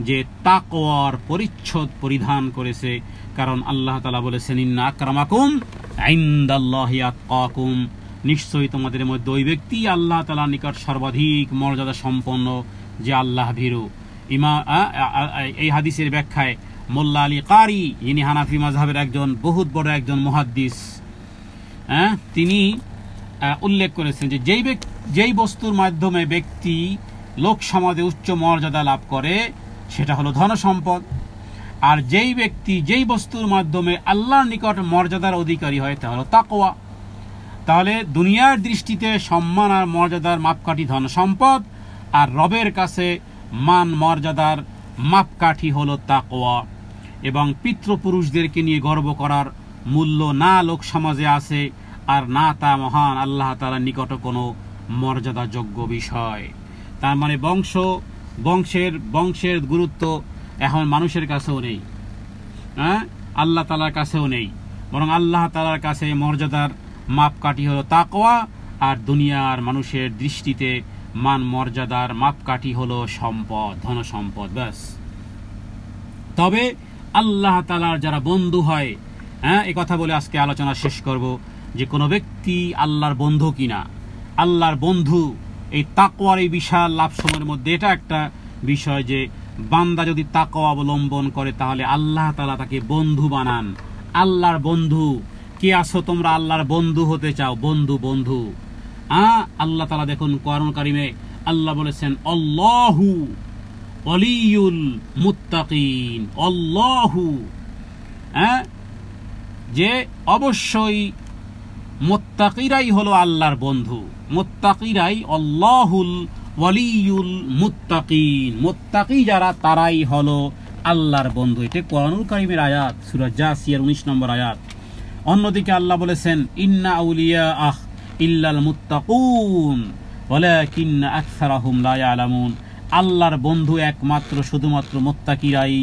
যে তাকওয়ার পরিচ্ছদ পরিধান করেছে। কারণ আল্লাহ তাআলা বলেছেন, ইন্না আকরামাকুম ইনদাল্লাহি আতকাকুম, নিশ্চয়ই তোমাদের মধ্যে ওই ব্যক্তি আল্লাহ তাআলার নিকট সর্বাধিক মর্যাদা সম্পন্ন যে আল্লাহ ভীরু। এই হাদিসের ব্যাখ্যায় মোল্লা আলী কারি, যিনি হানাফি মাযহাবের একজন বহুত বড় একজন মুহাদ্দিস, তিনি উল্লেখ করেছেন যে যেই বস্তুর মাধ্যমে ব্যক্তি লোক সমাজে উচ্চ মর্যাদা লাভ করে সেটা হলো ধন সম্পদ। আর যেই ব্যক্তি যেই বস্তুর মাধ্যমে আল্লাহর নিকট মর্যাদার অধিকারী হয় তা হলো তাকওয়া। তাহলে দুনিয়ার দৃষ্টিতে সম্মান আর মর্যাদার মাপকাঠি ধন সম্পদ, আর রবের কাছে মান মর্যাদার মাপকাঠি হলো তাকওয়া। এবং পিতৃপুরুষদেরকে নিয়ে গর্ব করার মূল্য না লোক সমাজে আছে, আর না তা মহান আল্লাহ তাআলার নিকট কোনো মর্যাদাযোগ্য বিষয়। তার মানে বংশের গুরুত্ব এখন মানুষের কাছেও নেই, আল্লাহ তাআলার কাছেও নেই। বরং আল্লাহ তাআলার কাছে মর্যাদার মাপকাঠি হলো তাকওয়া, আর দুনিয়ার মানুষের দৃষ্টিতে মান মর্যাদার মাপকাঠি হলো সম্পদ, ধন সম্পদ, ব্যাস। তবে আল্লাহ তাআলার যারা বন্ধু হয়, এই কথা বলে আজকে আলোচনা শেষ করব যে কোনো ব্যক্তি আল্লাহর বন্ধু কিনা। আল্লাহর বন্ধু, এই তাকওয়ার এই বিশাল লাভসমূহের মধ্যে এটা একটা বিষয় যে বান্দা যদি তাকওয়া অবলম্বন করে তাহলে আল্লাহ তাআলা তাকে বন্ধু বানান। আল্লাহর বন্ধু কে আছো তোমরা আল্লাহর বন্ধু হতে চাও? বন্ধু আল্লাহ তাআলা দেখুন কোরআন কারীমে আল্লাহ বলেছেন, আল্লাহু ওয়ালিয়ুল মুত্তাকিন। আল্লাহু, যে অবশ্যই মুত্তাকিরাই হলো আল্লাহর বন্ধু। মুত্তাকিরাই, আল্লাহুল ওয়ালিয়ুল মুত্তাকিন, মুত্তাকি যারা তারাই হলো আল্লাহর বন্ধু। এটা কোরআনুল কারীমের আয়াত, সূরা জাসিয়ার 19 নম্বর আয়াত। অন্যদিকে আল্লাহ বলেছেন, ইন্না আউলিয়া ইল্লাল মুত্তাকুন ওয়ালাকিন্না আকসারাহুম লা ইয়ালামুন। আল্লাহর বন্ধু একমাত্র শুধুমাত্র মুত্তাকিরাই,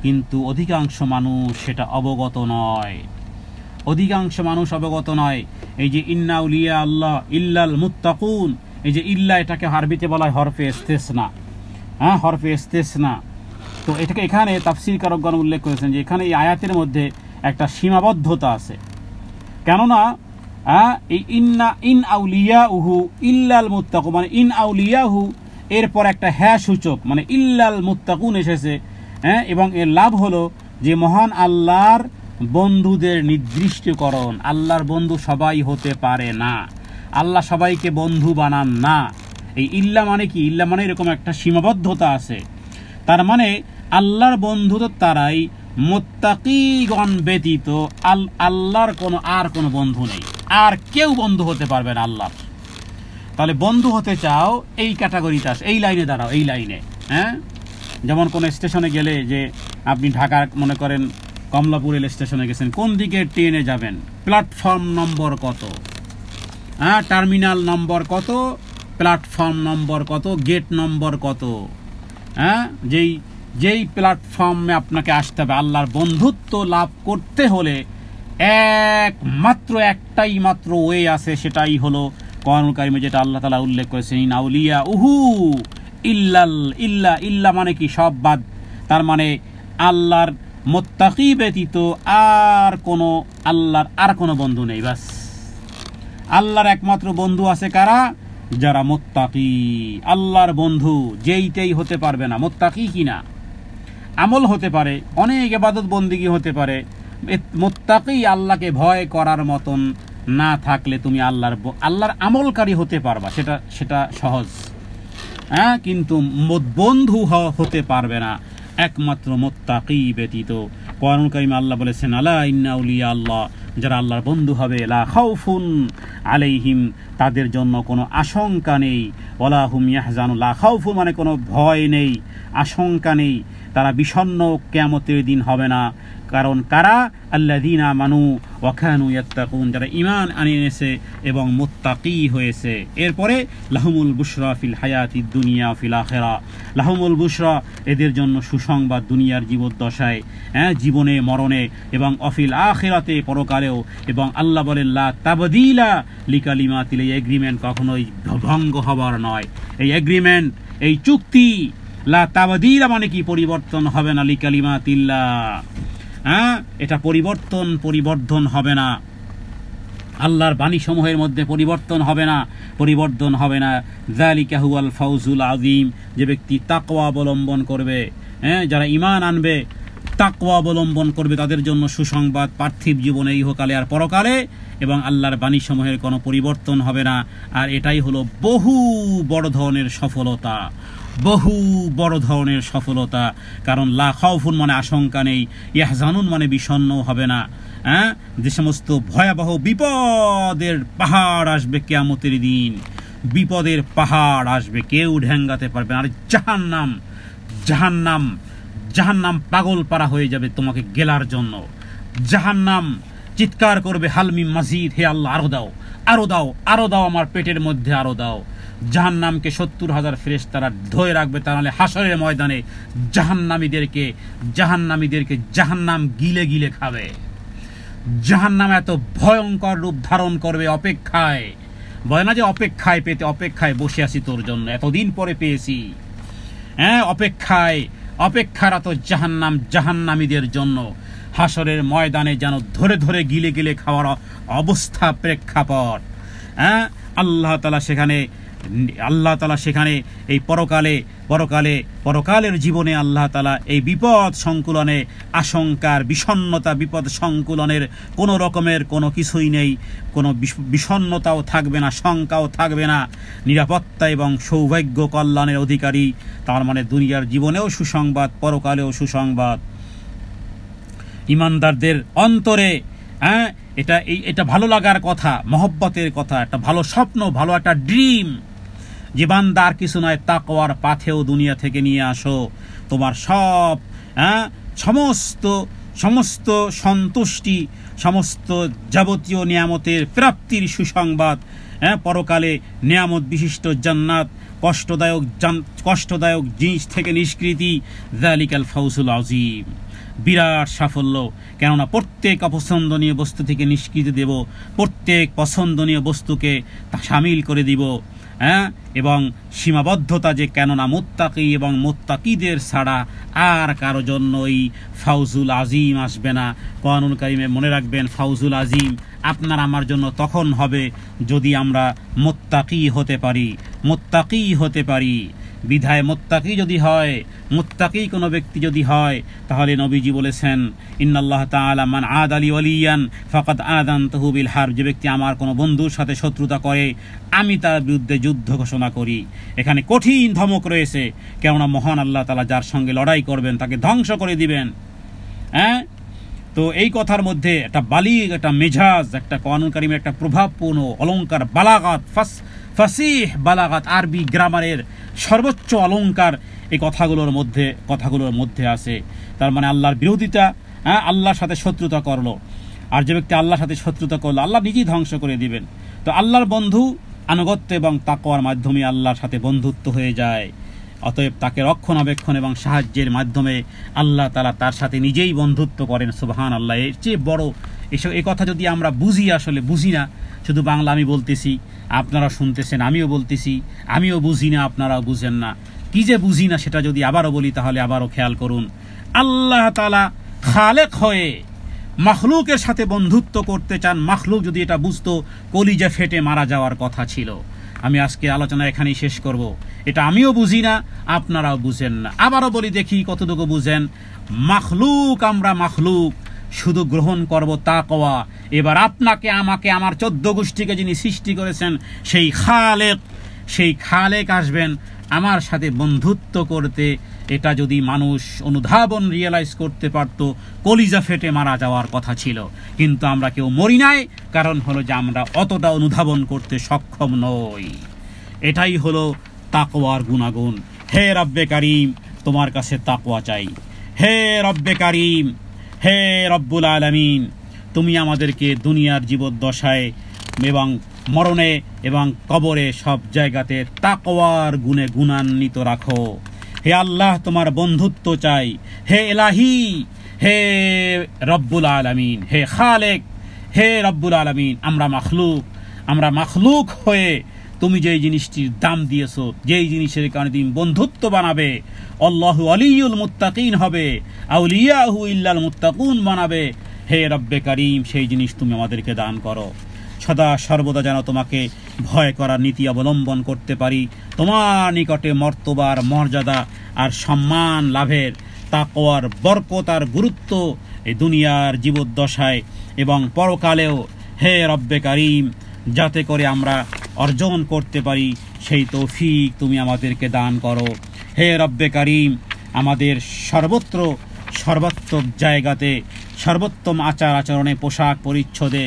কিন্তু অধিকাংশ মানুষ সেটা অবগত নয়। অধিকাংশ মানুষ অবগত নয়। এই যে ইন্না আউলিয়া আল্লাহ ইল্লাল মুত্তাকুন, এই যে ইল্লা, এটাকে আরবিতে বলা হয় হরফে ইস্তিসনা। হরফে ইস্তিসনা। তো এটাকে এখানে তাফসীরকারকগণ উল্লেখ করেছেন যে এখানে এই আয়াতের মধ্যে একটা সীমাবদ্ধতা আছে। কেননা এই ইন আউলিয়াহু ইল্লাল মুত্তাকুন, মানে ইন আউলিয়াহু এরপর একটা হ্যাঁ সূচক, মানে ইল্লাল মুত্তাকুন এসেছে। এবং এর লাভ হলো যে মহান আল্লাহর বন্ধুদের নির্দিষ্টকরণ। আল্লাহর বন্ধু সবাই হতে পারে না, আল্লাহ সবাইকে বন্ধু বানান না। এই ইল্লা মানে কি? ইল্লা মানে এরকম একটা সীমাবদ্ধতা আছে। তার মানে আল্লাহর বন্ধু তো তারাই, মুত্তাকিগণ ব্যতীত আল্লাহর কোনো বন্ধু নেই, আর কেউ বন্ধু হতে পারবে না আল্লাহর। তাহলে বন্ধু হতে চাও এই ক্যাটাগরিতে আস, এই লাইনে দাঁড়াও, এই লাইনে। যেমন কোন স্টেশনে গেলে, যে আপনি ঢাকার মনে করেন কমলাপুর রেল স্টেশনে গেছেন, কোন দিকে ট্রেনে যাবেন, প্ল্যাটফর্ম নম্বর কত, টার্মিনাল নম্বর কত, প্ল্যাটফর্ম নম্বর কত, গেট নম্বর কত, যেই প্ল্যাটফর্মে আপনাকে আসতে হবে। আল্লাহর বন্ধুত্ব লাভ করতে হলে একটাই মাত্র ওয়ে আছে, সেটাই হলো কোরআনুল কারীমে যেটা আল্লাহ তাআলা উল্লেখ করেছেন, ইন আউলিয়া উহু ইল্লা মানে কি? সব বাদ। তার মানে আল্লাহর মুত্তাকি ব্যতীত আল্লাহর কোনো বন্ধু নেই, বাস। আল্লাহর একমাত্র বন্ধু আছে কারা? যারা মুত্তাকি। আল্লাহর বন্ধু যেইতেই হতে পারবে না। মুত্তাকি কিনা আমল হতে পারে, অনেক ইবাদত বন্দেগী হতে পারে। মুত্তাকি আল্লাহকে ভয় করার মতন না থাকলে তুমি আল্লাহর আমলকারী হতে পারবা, সেটা সহজ, হ্যাঁ, কিন্তু বন্ধু হতে পারবে না একমাত্র মুত্তাকি ব্যতীত। কোরআন কারীমে আল্লাহ বলেছেন, আলা ইন্না আউলিয়া আল্লাহ, যারা আল্লাহর বন্ধু হবে, লা খাউফুন আলাইহিম, তাদের জন্য কোনো আশঙ্কা নেই, ওয়ালা হুম ইয়াহজানুন, লা খাউফুন মানে কোনো ভয় নেই, আশঙ্কা নেই, তারা বিষণ্ণ কিয়ামতের দিন হবে না। কারণ কারা? আল্লাযীনা আমানু ওয়া কানু ইয়াত্তাকুন, যারা ঈমান এনেছে এবং মুত্তাকি হয়েছে। এরপরে লাহুমুল বুশরা ফিল হায়াতিদ দুনিয়া ফিল আখিরা, লাহুমুল বুশরা, এদের জন্য সুসংবাদ দুনিয়ার জীবদ্দশায়, হ্যাঁ, জীবনে মরণে, এবং অফিল আখিরাতে, পরকালেও। এবং আল্লাহ বলেন, লা তাবদীলা লিকালিমাতিল, এই এগ্রিমেন্ট কখনোই ভঙ্গ হবার নয়। এই এগ্রিমেন্ট, এই চুক্তি, লা তাবদীলা মানে কি? পরিবর্তন হবে না, লিকালিমাতিল্লাহ, হ্যাঁ, এটা পরিবর্তন হবে না। আল্লাহর বাণী সমূহের মধ্যে পরিবর্তন হবে না। যালিকা হুয়াল ফাউজুল আযীম, যে ব্যক্তি তাকওয়া অবলম্বন করবে, হ্যাঁ, যারা ঈমান আনবে, তাকওয়া অবলম্বন করবে, তাদের জন্য সুসংবাদ পার্থিব জীবনে, ইহকালে আর পরকালে, এবং আল্লাহর বাণী সমূহের কোনো পরিবর্তন হবে না। আর এটাই হলো বহু বড় ধরনের সফলতা, কারণ লা খাউফুন মানে আশঙ্কা নেই, ইয়াহজানুন মানে বিষণ্ণ হবে না, হ্যাঁ, যে সমস্ত ভয়াবহ বিপদের পাহাড় আসবে কিয়ামতের দিন, বিপদের পাহাড় আসবে, কেউ ঢেঙ্গাতে পারবে না। আর জাহান্নাম পাগল পারা হয়ে যাবে তোমাকে গেলার জন্য। জাহান্নাম চিৎকার করবে, হালমি মাজিদ, হে আল্লাহ আরো দাও, আমার পেটের মধ্যে আরো দাও। জাহান্নামকে 70,000 ফেরেশতারা ধরে রাখবে, তা নাহলে হাসরের ময়দানে জাহান্নামীদেরকে জাহান্নাম গিলে খাবে। জাহান্নাম এত ভয়ঙ্কর রূপ ধারণ করবে, অপেক্ষায়, বলে না যে অপেক্ষায় বসে আছি তোর জন্য, এতদিন পরে পেয়েছি, হ্যাঁ, অপেক্ষারত জাহান্নামীদের জন্য হাসরের ময়দানে যেন ধরে গিলে খাওয়ার অবস্থা, প্রেক্ষাপট, হ্যাঁ। আল্লাহ তাআলা সেখানে এই পরকালের জীবনে আল্লাহ তাআলা এই বিপদ সংকুলনে, আশঙ্কার, বিষণ্ণতা, বিপদ সংকুলনের কোনো রকমের কোনো কিছুই নেই, কোনো বিষণ্ণতাও থাকবে না, শঙ্কাও থাকবে না, নিরাপত্তা এবং সৌভাগ্য কল্যাণের অধিকারী। তার মানে দুনিয়ার জীবনেও সুসংবাদ, পরকালেও সুসংবাদ। ইমানদারদের অন্তরে, হ্যাঁ, এটা ভালো লাগার কথা, মহব্বতের কথা, একটা ভালো স্বপ্ন, ভালো একটা ড্রিম, যে বান্দা আর কিছু নয়, তাকওয়ার পাথেও দুনিয়া থেকে নিয়ে আসো তোমার সব, হ্যাঁ, সমস্ত সন্তুষ্টি, সমস্ত যাবতীয় নিয়ামতের প্রাপ্তির সুসংবাদ, হ্যাঁ, পরকালে নিয়ামত বিশিষ্ট জান্নাত, কষ্টদায়ক জিনিস থেকে নিষ্কৃতি, যালিকাল ফাউজুল আযীম, বিরাট সাফল্য। কেননা প্রত্যেক অপছন্দনীয় বস্তু থেকে নিষ্কৃতি দেব, প্রত্যেক পছন্দনীয় বস্তুকে সামিল করে দিব, হ্যাঁ, এবং সীমাবদ্ধতা, যে কেননা মুত্তাকি এবং মুত্তাকিদের ছাড়া আর কারো জন্যই ফাউজুল আযীম আসবে না। কোরআনুল কারীমে মনে রাখবেন, ফাউজুল আযীম আপনার আমার জন্য তখন হবে যদি আমরা মুত্তাকি হতে পারি। বিধায় মুত্তাকি কোনো ব্যক্তি যদি হয়, তাহলে নবীজি বলেছেন, ইন্নাল্লাহ তাআলা মান আদালি ওয়ালিয়ান ফাকাদ আযানতুহু বিল হারব, যে ব্যক্তি আমার কোনো বন্ধুর সাথে শত্রুতা করে, আমি তার বিরুদ্ধে যুদ্ধ ঘোষণা করি। এখানে কঠিন ধমক রয়েছে, কেননা মহান আল্লাহ তাআলা যার সঙ্গে লড়াই করবেন তাকে ধ্বংস করে দিবেন, হ্যাঁ। তো এই কথার মধ্যে একটা বালিগ, একটা মেজাজ, একটা কোরআনুল কারীমের একটা প্রভাবপূর্ণ অলঙ্কার, বালাগাত, ফাসিহ বালাগাত, আরবি গ্রামারের সর্বোচ্চ অলঙ্কার এই কথাগুলোর মধ্যে আছে। তার মানে আল্লাহর বিরোধিতা, হ্যাঁ, আল্লাহর সাথে শত্রুতা করলো, আর যে ব্যক্তি আল্লাহর সাথে শত্রুতা করলো, আল্লাহ নিজেই ধ্বংস করে দিবেন। তো আল্লাহর বন্ধু আনুগত্য এবং তাকওয়ার মাধ্যমে আল্লাহর সাথে বন্ধুত্ব হয়ে যায়। অতএব তাকে রক্ষণাবেক্ষণ এবং সাহায্যের মাধ্যমে আল্লাহ তাআলা তার সাথে নিজেই বন্ধুত্ব করেন। সুবহানাল্লাহ। এর চেয়ে বড় এই কথা যদি আমরা বুঝি, আসলে বুঝি না, শুধু বাংলা আমি বলতেছি, আপনারা শুনতেছেন, আমিও বলতেছি, আমিও বুঝি না, আপনারাও বুঝেন না। কি যে বুঝি না সেটা যদি আবারও বলি, তাহলে আবারও খেয়াল করুন, আল্লাহ তাআলা খালেক হয়ে মাখলুকের সাথে বন্ধুত্ব করতে চান। মাখলুক যদি এটা বুঝতো, কলিজা ফেটে মারা যাওয়ার কথা ছিল। আমি আজকে আলোচনা এখানেই শেষ করব। এটা আমিও বুঝি না, আপনারাও বুঝেন না। আবারও বলি, দেখি কতটুকু বুঝেন। মাখলুক, আমরা মাখলুক, শুধু গ্রহণ করব তাকওয়া। এবার আপনাকে আমাকে আমার 14 গোষ্ঠীকে যিনি সৃষ্টি করেছেন সেই খালেক আসবেন আমার সাথে বন্ধুত্ব করতে। এটা যদি মানুষ অনুধাবন রিয়েলাইজ করতে পারত, কলিজা ফেটে মারা যাওয়ার কথা ছিল, কিন্তু আমরা কেউ মরি নাই। কারণ হলো যে আমরা অতটা অনুধাবন করতে সক্ষম নই। এটাই হলো তাকওয়ার গুণাগুণ। হে রব্বে কারীম, তোমার কাছে তাকওয়া চাই। হে রব্বে কারীম, হে রব্বুল আলামিন, তুমি আমাদেরকে দুনিয়ার জীবদ্দশায় এবং মরণে এবং কবরে সব জায়গাতে তাকওয়ার গুণে গুণান্বিত রাখো। হে আল্লাহ, তোমার বন্ধুত্ব চাই। হে এলাহি, হে রব্বুল আলামিন, হে খালেক, হে রব্বুল আলামিন, আমরা মাখলুক হয়ে তুমি যেই জিনিসটির দাম দিয়েছো, যেই জিনিসের কারণে তুমি বন্ধুত্ব বানাবে, আল্লাহু আলিয়ুল মুত্তাকিন হবে, আউলিয়াহু ইল্লাল মুত্তাকুন বানাবে, হে রব্বে কারীম, সেই জিনিস তুমি আমাদেরকে দান করো। সদা সর্বদা যেন তোমাকে ভয় করার নীতি অবলম্বন করতে পারি, তোমার নিকটে মর্তবার মর্যাদা আর সম্মান লাভের, তাকওয়ার বরকত আর গুরুত্ব এই দুনিয়ার জীবদ্দশায় এবং পরকালেও হে রব্বে কারীম যাতে করে আমরা অর্জন করতে পারি, সেই তৌফিক তুমি আমাদেরকে দান করো। হে রব্বে কারীম, আমাদের সর্বাত্মক জায়গাতে, সর্বোত্তম আচার আচরণে, পোশাক পরিচ্ছদে,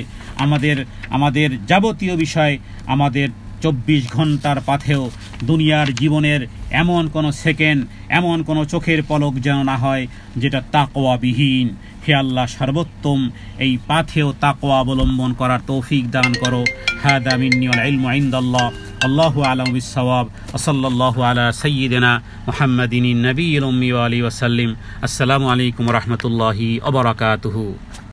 আমাদের যাবতীয় বিষয়, আমাদের 24 ঘন্টার পাথেও দুনিয়ার জীবনের এমন কোনো সেকেন্ড, এমন কোনো চোখের পলক যেন না হয় যেটা তাকওয়াবিহীন। হে আল্লাহ, সর্বোত্তম এই পাথেও তাকওয়া অবলম্বন করার তৌফিক দান করো। হাদা মিন্নি ওয়াল ইলমু ইনদাল্লাহ, আল্লাহু আ'লামু বিস-সাওয়াব, ওয়া সাল্লাল্লাহু আলা সাইয়্যিদিনা মুহাম্মাদিন নবিয়্যিল উম্মি ওয়া আলিহি ওয়া সাল্লিম। আসসালামু আলাইকুম ওয়া রাহমাতুল্লাহি ওয়া বারাকাতুহু।